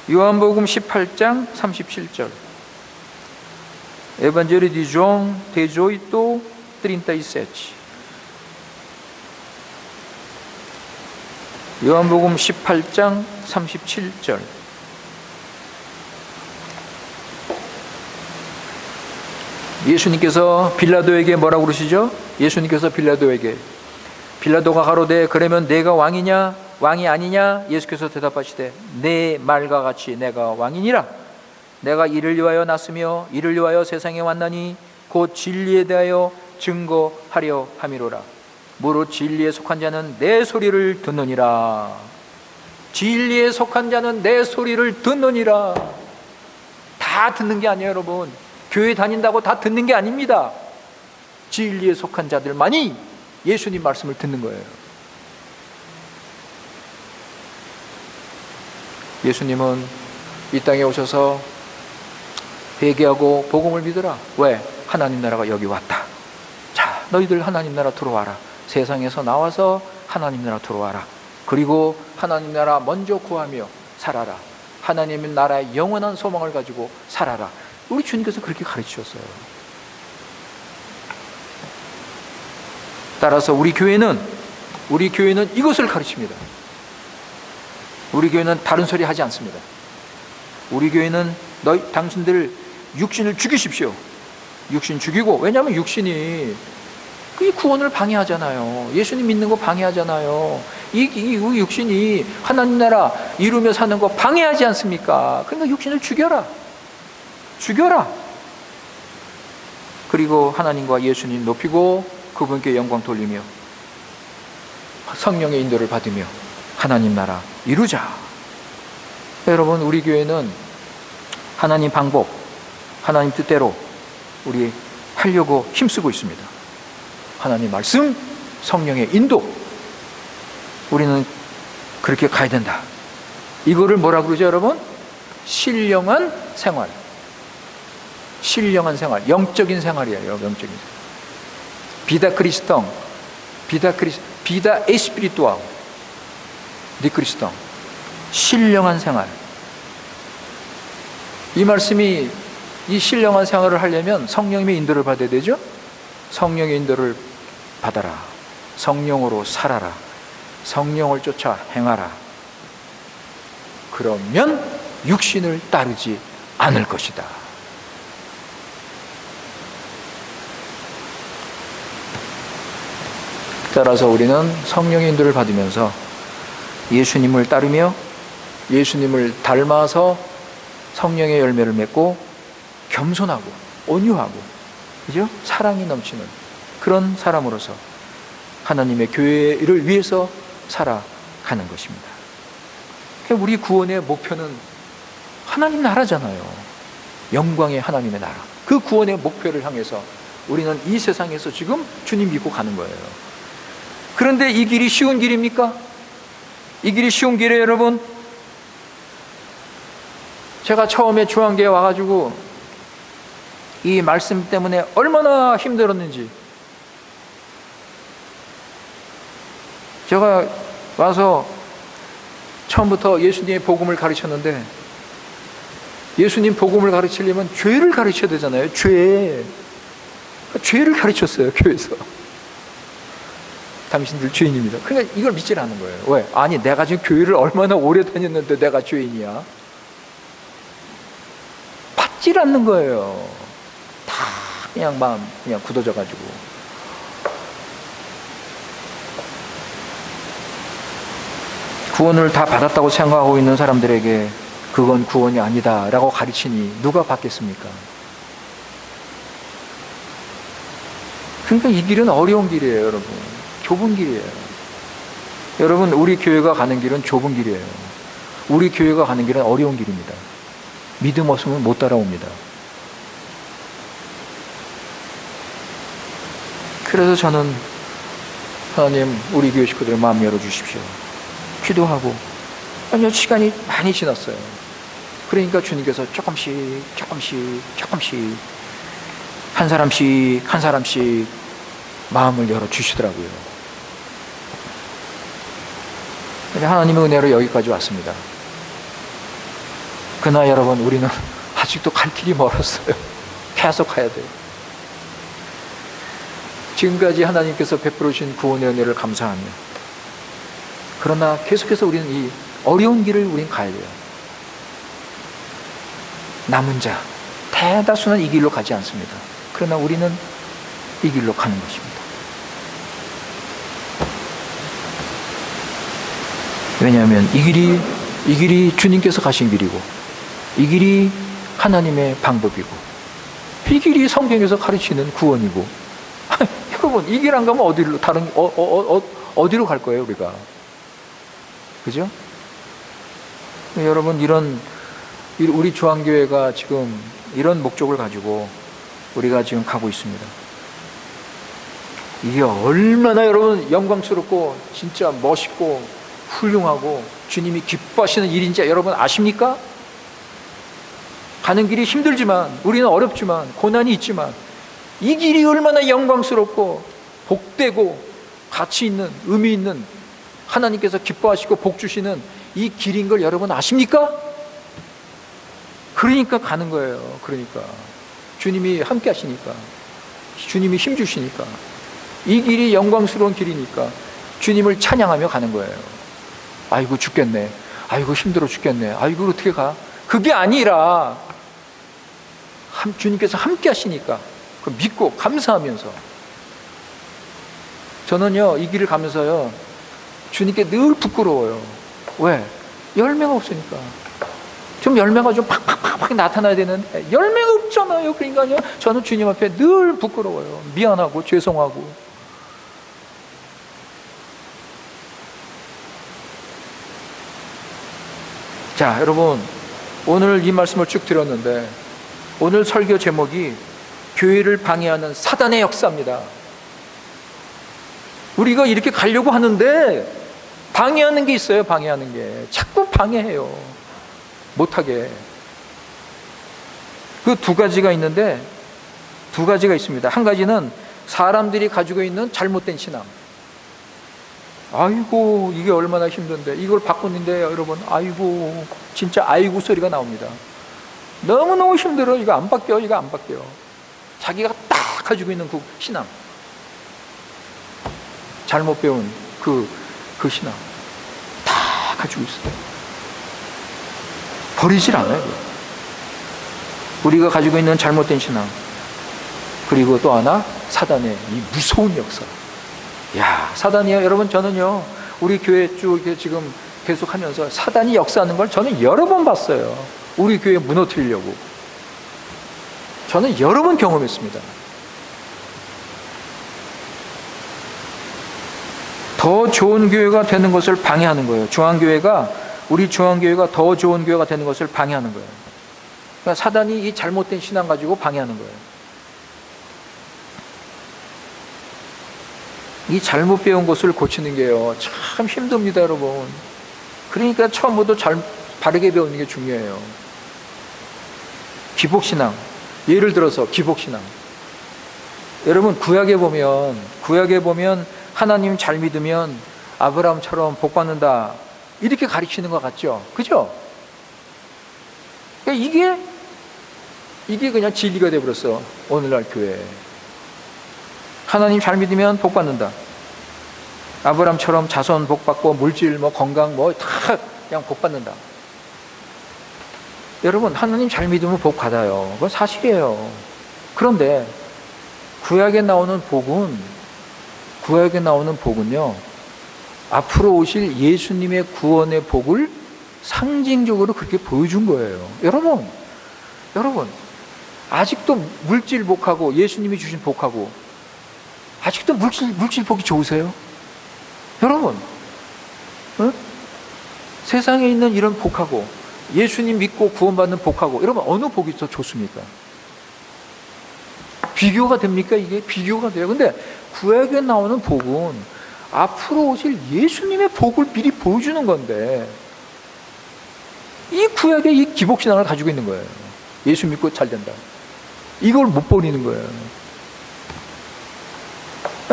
요한복음 18장 37절. Evangelho de João 18:37. 요한복음 18장 37절. 예수님께서 빌라도에게 뭐라고 그러시죠? 예수님께서 빌라도가 가로되 그러면 내가 왕이냐 왕이 아니냐? 예수께서 대답하시되 내 말과 같이 내가 왕이니라. 내가 이를 위하여 났으며 이를 위하여 세상에 왔나니 곧 진리에 대하여 증거하려 함이로라. 무릇 진리에 속한 자는 내 소리를 듣느니라. 진리에 속한 자는 내 소리를 듣느니라. 다 듣는 게 아니에요, 여러분. 교회 다닌다고 다 듣는 게 아닙니다. 진리에 속한 자들만이 예수님 말씀을 듣는 거예요. 예수님은 이 땅에 오셔서 회개하고 복음을 믿어라. 왜? 하나님 나라가 여기 왔다. 자, 너희들 하나님 나라 들어와라. 세상에서 나와서 하나님 나라 들어와라. 그리고 하나님 나라 먼저 구하며 살아라. 하나님의 나라의 영원한 소망을 가지고 살아라. 우리 주님께서 그렇게 가르치셨어요. 따라서 우리 교회는 이것을 가르칩니다. 우리 교회는 다른 소리 하지 않습니다. 우리 교회는 당신들 육신을 죽이십시오. 육신 죽이고, 왜냐하면 육신이 이 구원을 방해하잖아요. 예수님 믿는 거 방해하잖아요. 이 육신이 하나님 나라 이루며 사는 거 방해하지 않습니까? 그러니까 육신을 죽여라. 그리고 하나님과 예수님 높이고 그분께 영광 돌리며 성령의 인도를 받으며 하나님 나라 이루자. 여러분, 우리 교회는 하나님 방법, 하나님 뜻대로 우리 하려고 힘쓰고 있습니다. 하나님 말씀, 성령의 인도, 우리는 그렇게 가야 된다. 이거를 뭐라 그러죠, 여러분? 신령한 생활. 영적인 생활이에요. 영적인 생활. 비다 크리스톤, 비다 에스피리투아, 디 크리스톤. 신령한 생활. 이 말씀이, 이 신령한 생활을 하려면 성령님의 인도를 받아야 되죠. 성령의 인도를 받아라. 성령으로 살아라. 성령을 쫓아 행하라. 그러면 육신을 따르지 않을 것이다. 따라서 우리는 성령의 인도를 받으면서 예수님을 따르며 예수님을 닮아서 성령의 열매를 맺고 겸손하고 온유하고, 그죠? 사랑이 넘치는 그런 사람으로서 하나님의 교회를 위해서 살아가는 것입니다. 우리 구원의 목표는 하나님 나라잖아요. 영광의 하나님의 나라. 그 구원의 목표를 향해서 우리는 이 세상에서 지금 주님 믿고 가는 거예요. 그런데 이 길이 쉬운 길입니까? 이 길이 쉬운 길이에요, 여러분? 제가 처음에 중앙교회에 와가지고 이 말씀 때문에 얼마나 힘들었는지, 제가 와서 처음부터 예수님의 복음을 가르쳤는데, 예수님 복음을 가르치려면 죄를 가르쳐야 되잖아요. 죄를 가르쳤어요, 교회에서. 당신들 죄인입니다. 그러니까 이걸 믿질 않는 거예요. 왜? 아니, 내가 지금 교회를 얼마나 오래 다녔는데 내가 죄인이야? 받질 않는 거예요. 다 그냥 마음 그냥 굳어져가지고. 구원을 다 받았다고 생각하고 있는 사람들에게 그건 구원이 아니다 라고 가르치니 누가 받겠습니까? 그러니까 이 길은 어려운 길이에요, 여러분. 좁은 길이에요. 여러분, 우리 교회가 가는 길은 좁은 길이에요. 우리 교회가 가는 길은 어려운 길입니다. 믿음 없으면 못 따라옵니다. 그래서 저는 하나님, 우리 교회 식구들 마음 열어주십시오. 기도하고, 아니요, 시간이 많이 지났어요. 그러니까 주님께서 조금씩 한 사람씩 마음을 열어주시더라고요. 하나님의 은혜로 여기까지 왔습니다. 그러나 여러분, 우리는 아직도 갈 길이 멀었어요. 계속 가야 돼요. 지금까지 하나님께서 베풀어 주신 구원의 은혜를 감사하며 그러나 계속해서 우리는 이 어려운 길을 우리는 가야 돼요. 남은 자, 대다수는 이 길로 가지 않습니다. 그러나 우리는 이 길로 가는 것입니다. 왜냐하면 이 길이 주님께서 가신 길이고, 이 길이 하나님의 방법이고, 이 길이 성경에서 가르치는 구원이고. 여러분, 이 길 안 가면 어디로 갈 거예요, 우리가? 그죠? 여러분, 우리 중앙교회가 지금 이런 목적을 가지고 우리가 지금 가고 있습니다. 이게 얼마나 여러분 영광스럽고 진짜 멋있고 훌륭하고 주님이 기뻐하시는 일인지 여러분 아십니까? 가는 길이 힘들지만, 우리는 어렵지만, 고난이 있지만, 이 길이 얼마나 영광스럽고 복되고 가치 있는, 의미 있는, 하나님께서 기뻐하시고 복 주시는 이 길인 걸 여러분 아십니까? 그러니까 가는 거예요. 그러니까 주님이 함께 하시니까, 주님이 힘 주시니까, 이 길이 영광스러운 길이니까 주님을 찬양하며 가는 거예요. 아이고 죽겠네, 아이고 힘들어 죽겠네, 아이고 어떻게 가? 그게 아니라 주님께서 함께 하시니까 그 믿고 감사하면서. 저는요, 이 길을 가면서요, 주님께 늘 부끄러워요. 왜? 열매가 없으니까. 좀 열매가 좀 팍팍팍 나타나야 되는데 열매가 없잖아요. 그러니까요, 저는 주님 앞에 늘 부끄러워요. 미안하고 죄송하고. 자, 여러분, 오늘 이 말씀을 쭉 들었는데, 오늘 설교 제목이 교회를 방해하는 사단의 역사입니다. 우리가 이렇게 가려고 하는데 방해하는 게 있어요. 방해하는 게 자꾸 방해해요, 못하게. 그 두 가지가 있는데, 두 가지가 있습니다. 한 가지는 사람들이 가지고 있는 잘못된 신앙. 아이고 이게 얼마나 힘든데 이걸 바꾸는데 여러분, 아이고 진짜 아이고 소리가 나옵니다. 너무너무 힘들어, 이거 안 바뀌어, 이거 안 바뀌어. 자기가 딱 가지고 있는 그 신앙, 잘못 배운 그 신앙 다 가지고 있어요. 버리질 않아요. 우리가 가지고 있는 잘못된 신앙, 그리고 또 하나 사단의 이 무서운 역사. 야, 사단이요, 여러분, 저는요 우리 교회 쭉 지금 계속 하면서 사단이 역사하는 걸 저는 여러 번 봤어요. 우리 교회 무너뜨리려고 저는 여러 번 경험했습니다. 더 좋은 교회가 되는 것을 방해하는 거예요. 우리 중앙교회가 더 좋은 교회가 되는 것을 방해하는 거예요. 그러니까 사단이 이 잘못된 신앙 가지고 방해하는 거예요. 이 잘못 배운 것을 고치는 게요, 참 힘듭니다, 여러분. 그러니까 처음부터 바르게 배우는 게 중요해요. 기복신앙, 예를 들어서 기복신앙. 여러분, 구약에 보면 하나님 잘 믿으면 아브라함처럼 복 받는다, 이렇게 가르치는 것 같죠? 그죠? 그러니까 이게 그냥 진리가 되어버렸어, 오늘날 교회에. 하나님 잘 믿으면 복 받는다, 아브라함처럼 자손 복 받고 물질 건강 다 그냥 복 받는다. 여러분, 하나님 잘 믿으면 복 받아요. 그건 사실이에요. 그런데 구약에 나오는 복은요, 앞으로 오실 예수님의 구원의 복을 상징적으로 그렇게 보여준 거예요. 여러분, 아직도 물질 복하고 예수님이 주신 복하고 아직도 물질 복이 좋으세요? 여러분, 세상에 있는 이런 복하고 예수님 믿고 구원받는 복하고, 여러분, 어느 복이 더 좋습니까? 비교가 됩니까? 이게 비교가 돼요. 근데 구약에 나오는 복은 앞으로 오실 예수님의 복을 미리 보여주는 건데, 이 구약의 이 기복신앙을 가지고 있는 거예요. 예수 믿고 잘 된다, 이걸 못 버리는 거예요.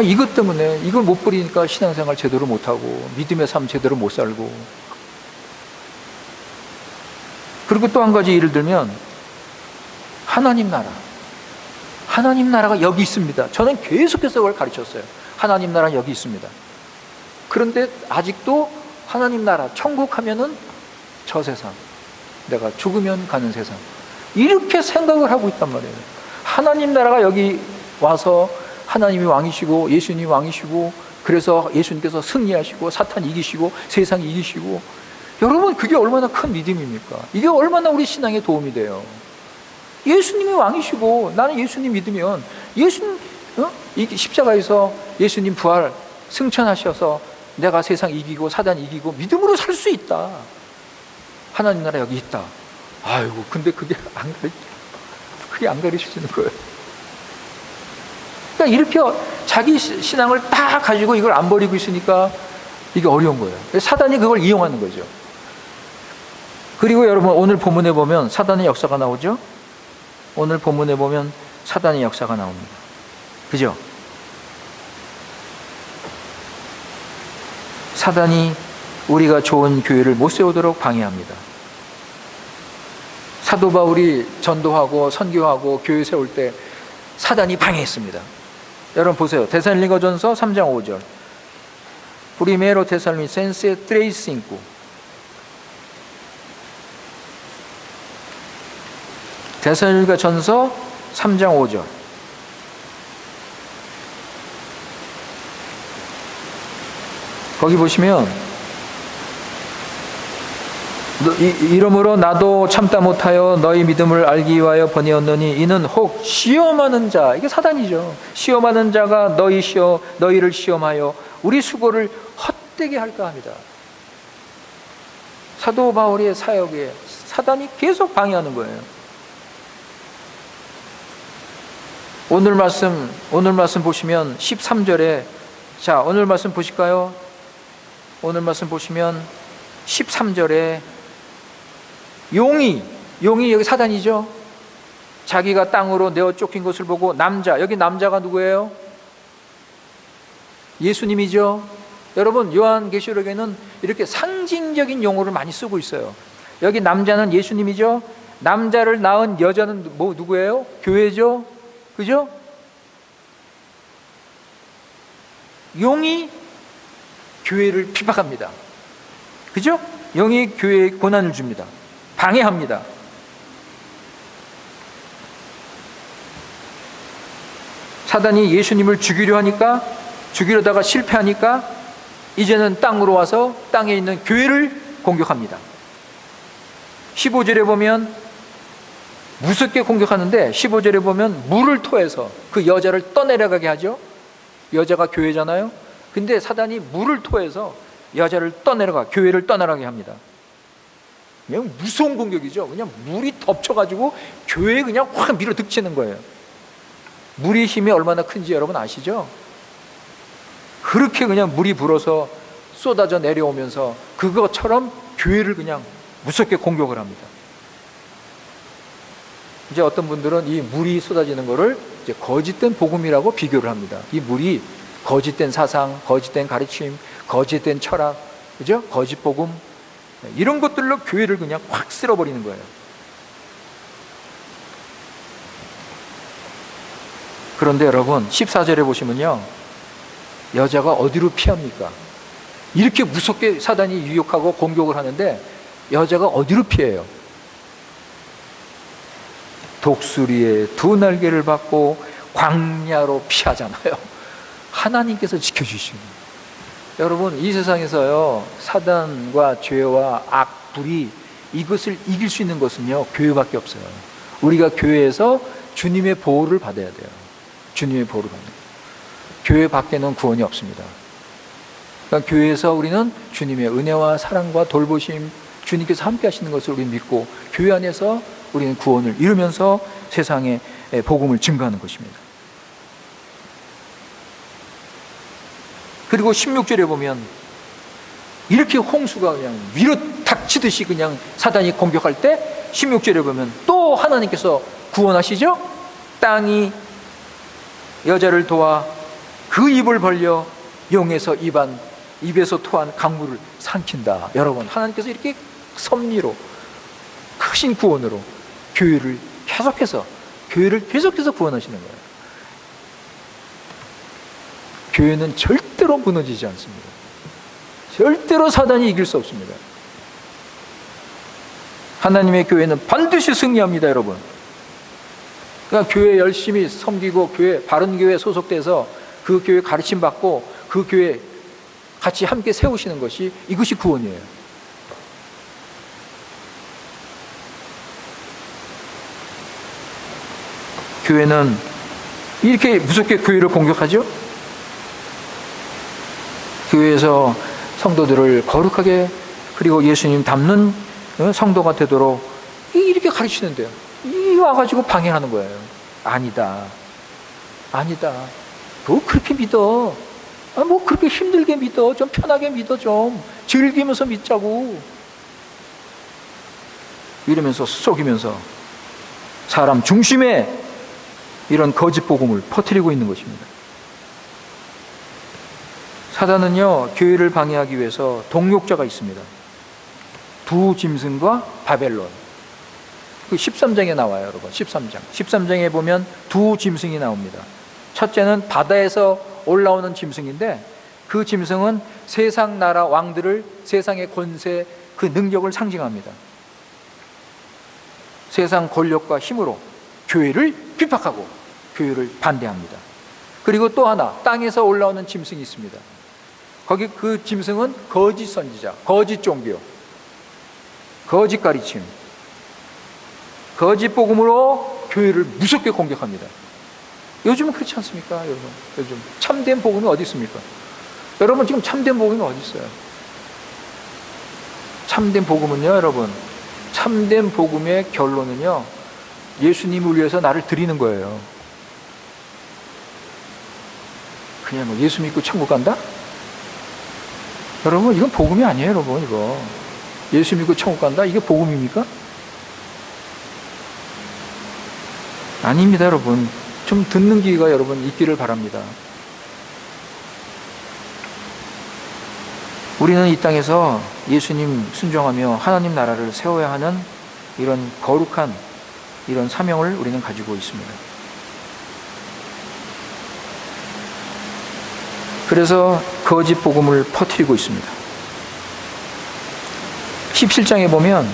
이것 때문에 이걸 못 버리니까 신앙생활 제대로 못하고 믿음의 삶 제대로 못 살고. 그리고 또 한 가지 예를 들면, 하나님 나라가 여기 있습니다. 저는 계속해서 그걸 가르쳤어요. 하나님 나라는 여기 있습니다. 그런데 아직도 하나님 나라, 천국 하면은 저 세상, 내가 죽으면 가는 세상, 이렇게 생각을 하고 있단 말이에요. 하나님 나라가 여기 와서 하나님이 왕이시고 예수님이 왕이시고, 그래서 예수님께서 승리하시고 사탄 이기시고 세상 이기시고, 여러분 그게 얼마나 큰 믿음입니까? 이게 얼마나 우리 신앙에 도움이 돼요. 예수님이 왕이시고 나는 예수님 믿으면, 예수님 이 십자가에서 예수님 부활 승천하셔서 내가 세상 이기고 사단 이기고 믿음으로 살 수 있다. 하나님 나라 여기 있다. 아이고, 근데 그게 안 가르쳐주는 거예요. 그러니까 이렇게 자기 신앙을 다 가지고 이걸 안 버리고 있으니까 이게 어려운 거예요. 사단이 그걸 이용하는 거죠. 그리고 여러분, 오늘 본문에 보면 사단의 역사가 나오죠. 오늘 본문에 보면 사단의 역사가 나옵니다. 그죠? 사단이 우리가 좋은 교회를 못 세우도록 방해합니다. 사도 바울이 전도하고 선교하고 교회 세울 때 사단이 방해했습니다. 여러분 보세요. 데살로니가전서 3장 5절. Primero Tesalonicenses 3:5. 데살로니가전서 3장 5절. 거기 보시면, 이러므로 나도 참다 못하여 너희 믿음을 알기 위하여 보내었느니 이는 혹 시험하는 자, 이게 사단이죠. 시험하는 자가 너희를 시험하여 우리 수고를 헛되게 할까 합니다. 사도 바울의 사역에 사단이 계속 방해하는 거예요. 오늘 말씀 보시면 13절에, 자, 오늘 말씀 보실까요? 오늘 말씀 보시면 13절에 용이 여기 사단이죠. 자기가 땅으로 내어 쫓긴 것을 보고 여기 남자가 누구예요? 예수님이죠. 여러분, 요한계시록에는 이렇게 상징적인 용어를 많이 쓰고 있어요. 여기 남자는 예수님이죠. 남자를 낳은 여자는 누구예요? 교회죠. 그죠? 용이 교회를 핍박합니다. 그죠? 용이 교회에 고난을 줍니다. 방해합니다. 사단이 예수님을 죽이려다가 실패하니까 이제는 땅으로 와서 땅에 있는 교회를 공격합니다. 15절에 보면 무섭게 공격하는데, 15절에 보면 물을 토해서 그 여자를 떠내려가게 하죠. 여자가 교회잖아요. 근데 사단이 물을 토해서 여자를 교회를 떠나가게 합니다. 그냥 무서운 공격이죠. 그냥 물이 덮쳐가지고 교회에 그냥 확 밀어득치는 거예요. 물의 힘이 얼마나 큰지 여러분 아시죠? 그렇게 그냥 물이 불어서 쏟아져 내려오면서 그것처럼 교회를 그냥 무섭게 공격을 합니다. 이제 어떤 분들은 이 물이 쏟아지는 거를 이제 거짓된 복음이라고 비교를 합니다. 이 물이 거짓된 사상, 거짓된 가르침, 거짓된 철학, 그죠? 거짓 복음, 이런 것들로 교회를 그냥 확 쓸어버리는 거예요. 그런데 여러분, 14절에 보시면요, 여자가 어디로 피합니까? 이렇게 무섭게 사단이 유혹하고 공격을 하는데 여자가 어디로 피해요? 독수리의 두 날개를 받고 광야로 피하잖아요. 하나님께서 지켜주십니다. 여러분, 이 세상에서요, 사단과 죄와 악, 불이 이것을 이길 수 있는 것은요, 교회밖에 없어요. 우리가 교회에서 주님의 보호를 받아야 돼요. 주님의 보호를 받는 거예요. 교회 밖에는 구원이 없습니다. 그러니까 교회에서 우리는 주님의 은혜와 사랑과 돌보심, 주님께서 함께 하시는 것을 우리 믿고 교회 안에서 우리는 구원을 이루면서 세상에 복음을 증거하는 것입니다. 그리고 16절에 보면 이렇게 홍수가 그냥 위로 닥치듯이 그냥 사단이 공격할 때 16절에 보면 또 하나님께서 구원하시죠? 땅이 여자를 도와 그 입을 벌려 용에서 입에서 토한 강물을 삼킨다. 여러분, 하나님께서 이렇게 섭리로 크신 구원으로 교회를 계속해서 구원하시는 거예요. 교회는 절대로 무너지지 않습니다. 절대로 사단이 이길 수 없습니다. 하나님의 교회는 반드시 승리합니다, 여러분. 그러니까 교회 열심히 섬기고 교회 바른 교회에 소속돼서 그 교회 가르침 받고 그 교회 같이 함께 세우시는 것이, 이것이 구원이에요. 교회는 이렇게 무섭게 교회를 공격하죠? 교회에서 성도들을 거룩하게, 그리고 예수님 닮는 성도가 되도록 이렇게 가르치는데요, 이 와가지고 방해하는 거예요. 아니다, 아니다, 뭐 그렇게 믿어, 뭐 그렇게 힘들게 믿어, 좀 편하게 믿어, 좀 즐기면서 믿자고, 이러면서 속이면서 사람 중심에 이런 거짓 복음을 퍼뜨리고 있는 것입니다. 사단은요, 교회를 방해하기 위해서 동력자가 있습니다. 두 짐승과 바벨론. 그 13장에 나와요, 여러분. 13장에 보면 두 짐승이 나옵니다. 첫째는 바다에서 올라오는 짐승인데, 그 짐승은 세상 나라 왕들을, 세상의 권세, 그 능력을 상징합니다. 세상 권력과 힘으로 교회를 비박하고 교회를 반대합니다. 그리고 또 하나, 땅에서 올라오는 짐승이 있습니다. 거기 그 짐승은 거짓 선지자, 거짓 종교, 거짓 가르침, 거짓 복음으로 교회를 무섭게 공격합니다. 요즘은 그렇지 않습니까, 여러분? 요즘 참된 복음이 어디 있습니까? 여러분, 지금 참된 복음이 어디 있어요? 참된 복음은요, 여러분, 참된 복음의 결론은요, 예수님을 위해서 나를 드리는 거예요. 그냥 뭐 예수 믿고 천국 간다? 여러분, 이건 복음이 아니에요, 여러분. 이거 예수 믿고 천국 간다? 이게 복음입니까? 아닙니다, 여러분. 좀 듣는 귀가 여러분 있기를 바랍니다. 우리는 이 땅에서 예수님 순종하며 하나님 나라를 세워야 하는 이런 거룩한 이런 사명을 우리는 가지고 있습니다. 그래서 거짓 복음을 퍼뜨리고 있습니다. 17장에 보면,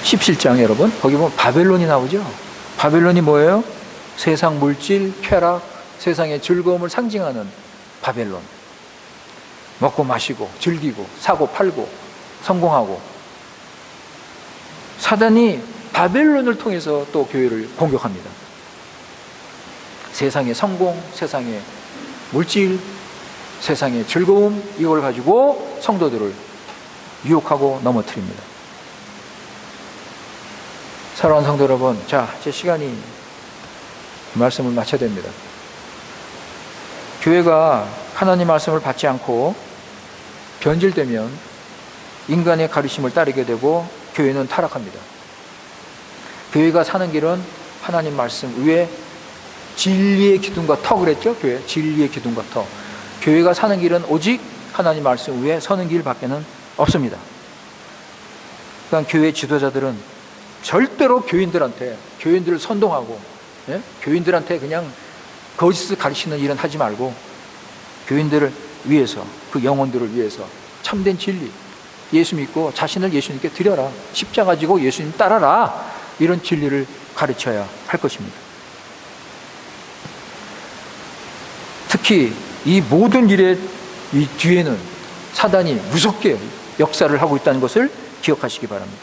17장 여러분, 거기 보면 바벨론이 나오죠. 바벨론이 뭐예요? 세상 물질, 쾌락, 세상의 즐거움을 상징하는 바벨론. 먹고 마시고 즐기고 사고 팔고 성공하고. 사단이 바벨론을 통해서 또 교회를 공격합니다. 세상의 성공, 세상의 물질, 세상의 즐거움, 이걸 가지고 성도들을 유혹하고 넘어뜨립니다. 사랑하는 성도 여러분, 자, 제 시간이 말씀을 마쳐야 됩니다. 교회가 하나님 말씀을 받지 않고 변질되면 인간의 가르침을 따르게 되고 교회는 타락합니다. 교회가 사는 길은 하나님 말씀 위에 진리의 기둥과 터, 그랬죠? 교회 진리의 기둥과 터. 교회가 사는 길은 오직 하나님 말씀 위에 서는 길밖에는 없습니다. 그러니까 교회 지도자들은 절대로 교인들을 선동하고, 예? 교인들한테 그냥 거짓을 가르치는 일은 하지 말고, 교인들을 위해서, 그 영혼들을 위해서 참된 진리, 예수 믿고 자신을 예수님께 드려라, 십자가 지고 예수님 따라라, 이런 진리를 가르쳐야 할 것입니다. 특히 이 모든 일의 이 뒤에는 사단이 무섭게 역사를 하고 있다는 것을 기억하시기 바랍니다.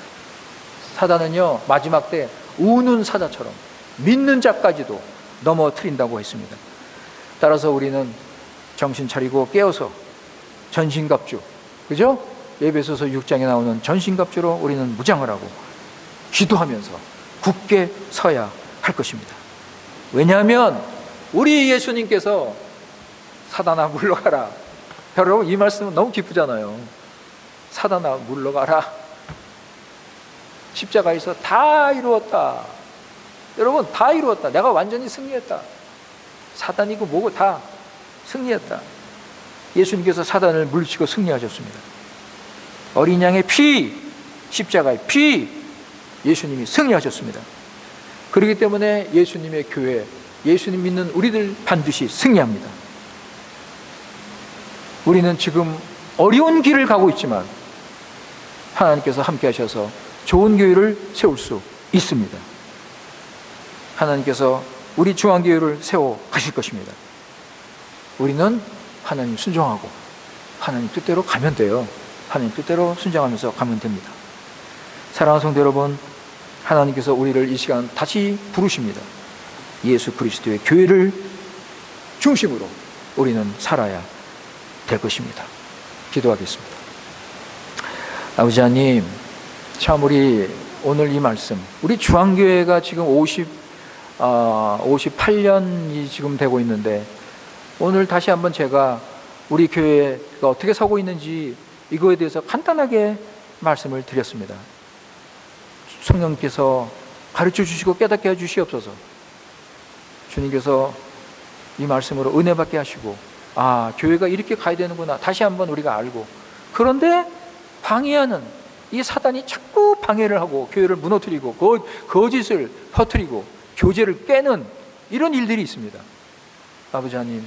사단은요, 마지막 때 우는 사자처럼 믿는 자까지도 넘어뜨린다고 했습니다. 따라서 우리는 정신 차리고 깨어서 전신갑주, 그죠? 에베소서 6장에 나오는 전신갑주로 우리는 무장을 하고 기도하면서 굳게 서야 할 것입니다. 왜냐하면 우리 예수님께서 사단아 물러가라. 여러분, 이 말씀은 너무 기쁘잖아요. 사단아 물러가라. 십자가에서 다 이루었다. 여러분, 다 이루었다. 내가 완전히 승리했다. 사단이고 뭐고 다 승리했다. 예수님께서 사단을 물리치고 승리하셨습니다. 어린 양의 피, 십자가의 피, 예수님이 승리하셨습니다. 그렇기 때문에 예수님의 교회, 예수님 믿는 우리들 반드시 승리합니다. 우리는 지금 어려운 길을 가고 있지만 하나님께서 함께 하셔서 좋은 교회를 세울 수 있습니다. 하나님께서 우리 중앙교회를 세워 가실 것입니다. 우리는 하나님 순종하고 하나님 뜻대로 가면 돼요. 하나님 뜻대로 순종하면서 가면 됩니다. 사랑하는 성도 여러분, 하나님께서 우리를 이 시간 다시 부르십니다. 예수 그리스도의 교회를 중심으로 우리는 살아야 될 것입니다. 기도하겠습니다. 아버지 하나님, 참 우리 오늘 이 말씀, 우리 중앙교회가 지금 58년이 지금 되고 있는데, 오늘 다시 한번 제가 우리 교회가 어떻게 서고 있는지 이거에 대해서 간단하게 말씀을 드렸습니다. 성령께서 가르쳐 주시고 깨닫게 해 주시옵소서. 주님께서 이 말씀으로 은혜 받게 하시고, 교회가 이렇게 가야 되는구나 다시 한번 우리가 알고, 그런데 방해하는 이 사단이 자꾸 방해를 하고 교회를 무너뜨리고 거짓을 퍼뜨리고 교제를 깨는 이런 일들이 있습니다. 아버지 하나님,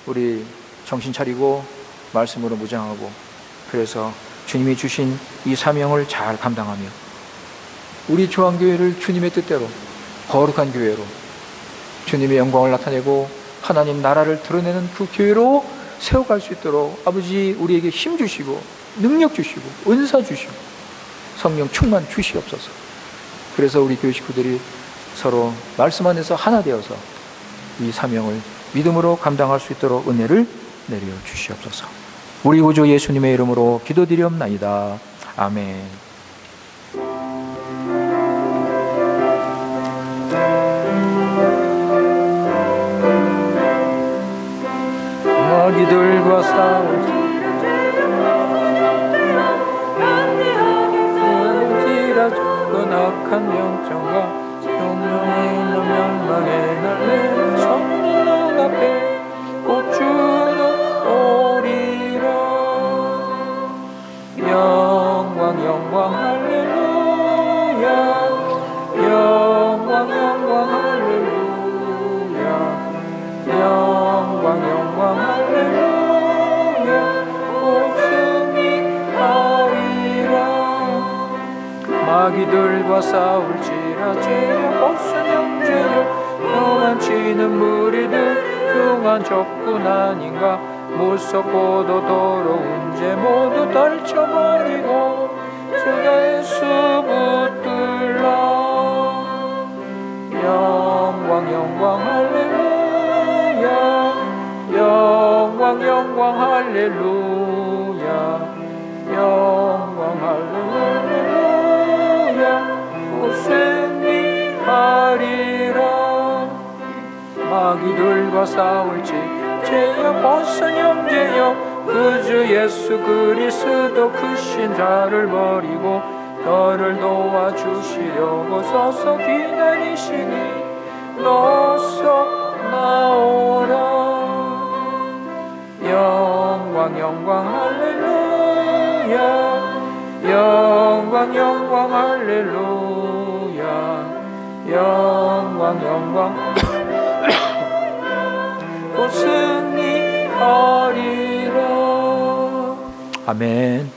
우리 정신 차리고 말씀으로 무장하고, 그래서 주님이 주신 이 사명을 잘 감당하며 우리 중앙교회를 주님의 뜻대로 거룩한 교회로 주님의 영광을 나타내고 하나님 나라를 드러내는 그 교회로 세워갈 수 있도록 아버지 우리에게 힘 주시고 능력 주시고 은사 주시고 성령 충만 주시옵소서. 그래서 우리 교회 식구들이 서로 말씀 안에서 하나 되어서 이 사명을 믿음으로 감당할 수 있도록 은혜를 내려 주시옵소서. 우리 구주 예수님의 이름으로 기도드리옵나이다. 아멘. 마귀들과 싸우지 그 악한 영정과 용명에 있는 명망의 날내 성령 앞에 곧 주는 오리라. 영광 영광 할렐루야, 영광 영광 할렐루야, 영광 영광 할렐루야, 곧 승리하리라. 마귀들과 싸울지라 죄여 벗은 형제여, 도망치는 무리들 흉한 적군 아닌가. 무섭고도 더러운 죄 모두 떨쳐버리고 주의 수 붙들라. 영광 영광 할렐루야, 영광 영광 할렐루야, 영광 할렐루야, 곧 승리하리라. 마귀들과 싸울지 죄여 벗은 형제여, 그주 예수 그리스도 크신 자를 버리고 너를 도와주시려고 서서 기다리시니 너서 나오라. 영광 영광 할렐루야, 영광 영광 할렐루야, 영광 영광 곧 승리하리라. 아멘.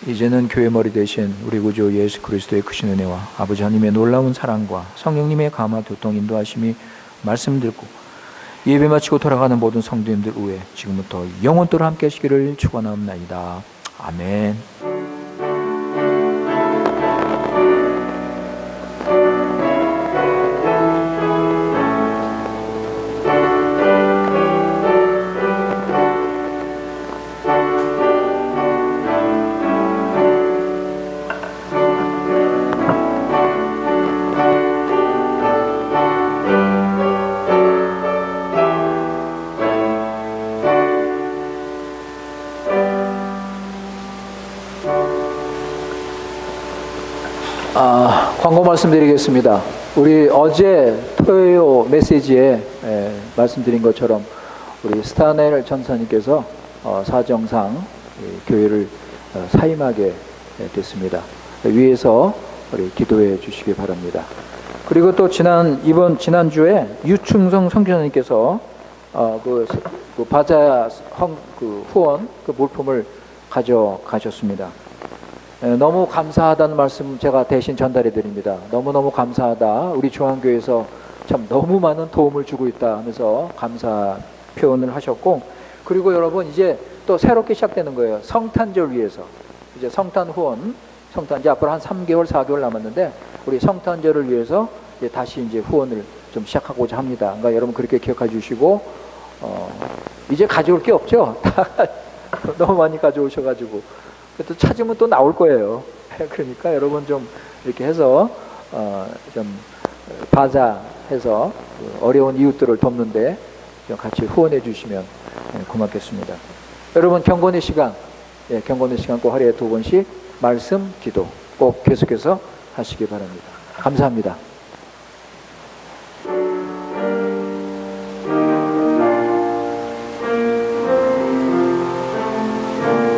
이제는 교회 머리 대신 우리 구주 예수 그리스도의 크신 은혜와 아버지 하나님의 놀라운 사랑과 성령님의 감화 교통 인도하심이 말씀 듣고 예배 마치고 돌아가는 모든 성도님들 위해 지금부터 영원토록 함께 하시기를 축원하옵나이다. 아멘. 광고 말씀드리겠습니다. 우리 어제 토요 메시지에 말씀드린 것처럼 우리 스타넬 전사님께서 사정상 교회를 사임하게 됐습니다. 위에서 우리 기도해 주시기 바랍니다. 그리고 또 지난주에 유충성 선교사님께서 그 그 바자 후원 그 물품을 가져가셨습니다. 너무 감사하다는 말씀 제가 대신 전달해 드립니다. 너무너무 감사하다. 우리 중앙교회에서 참 너무 많은 도움을 주고 있다 하면서 감사 표현을 하셨고, 그리고 여러분 이제 또 새롭게 시작되는 거예요. 성탄절 위해서 이제 성탄 후원, 이제 앞으로 한 3개월 4개월 남았는데 우리 성탄절을 위해서 이제 다시 이제 후원을 좀 시작하고자 합니다. 그러니까 여러분 그렇게 기억해 주시고, 이제 가져올 게 없죠. 다 너무 많이 가져오셔가지고 또 찾으면 또 나올 거예요. 그러니까 여러분 좀 이렇게 해서 좀 바자해서 어려운 이웃들을 돕는데 좀 같이 후원해 주시면 고맙겠습니다. 여러분 경건의 시간 꼭 하루에 2번씩 말씀, 기도 꼭 계속해서 하시기 바랍니다. 감사합니다.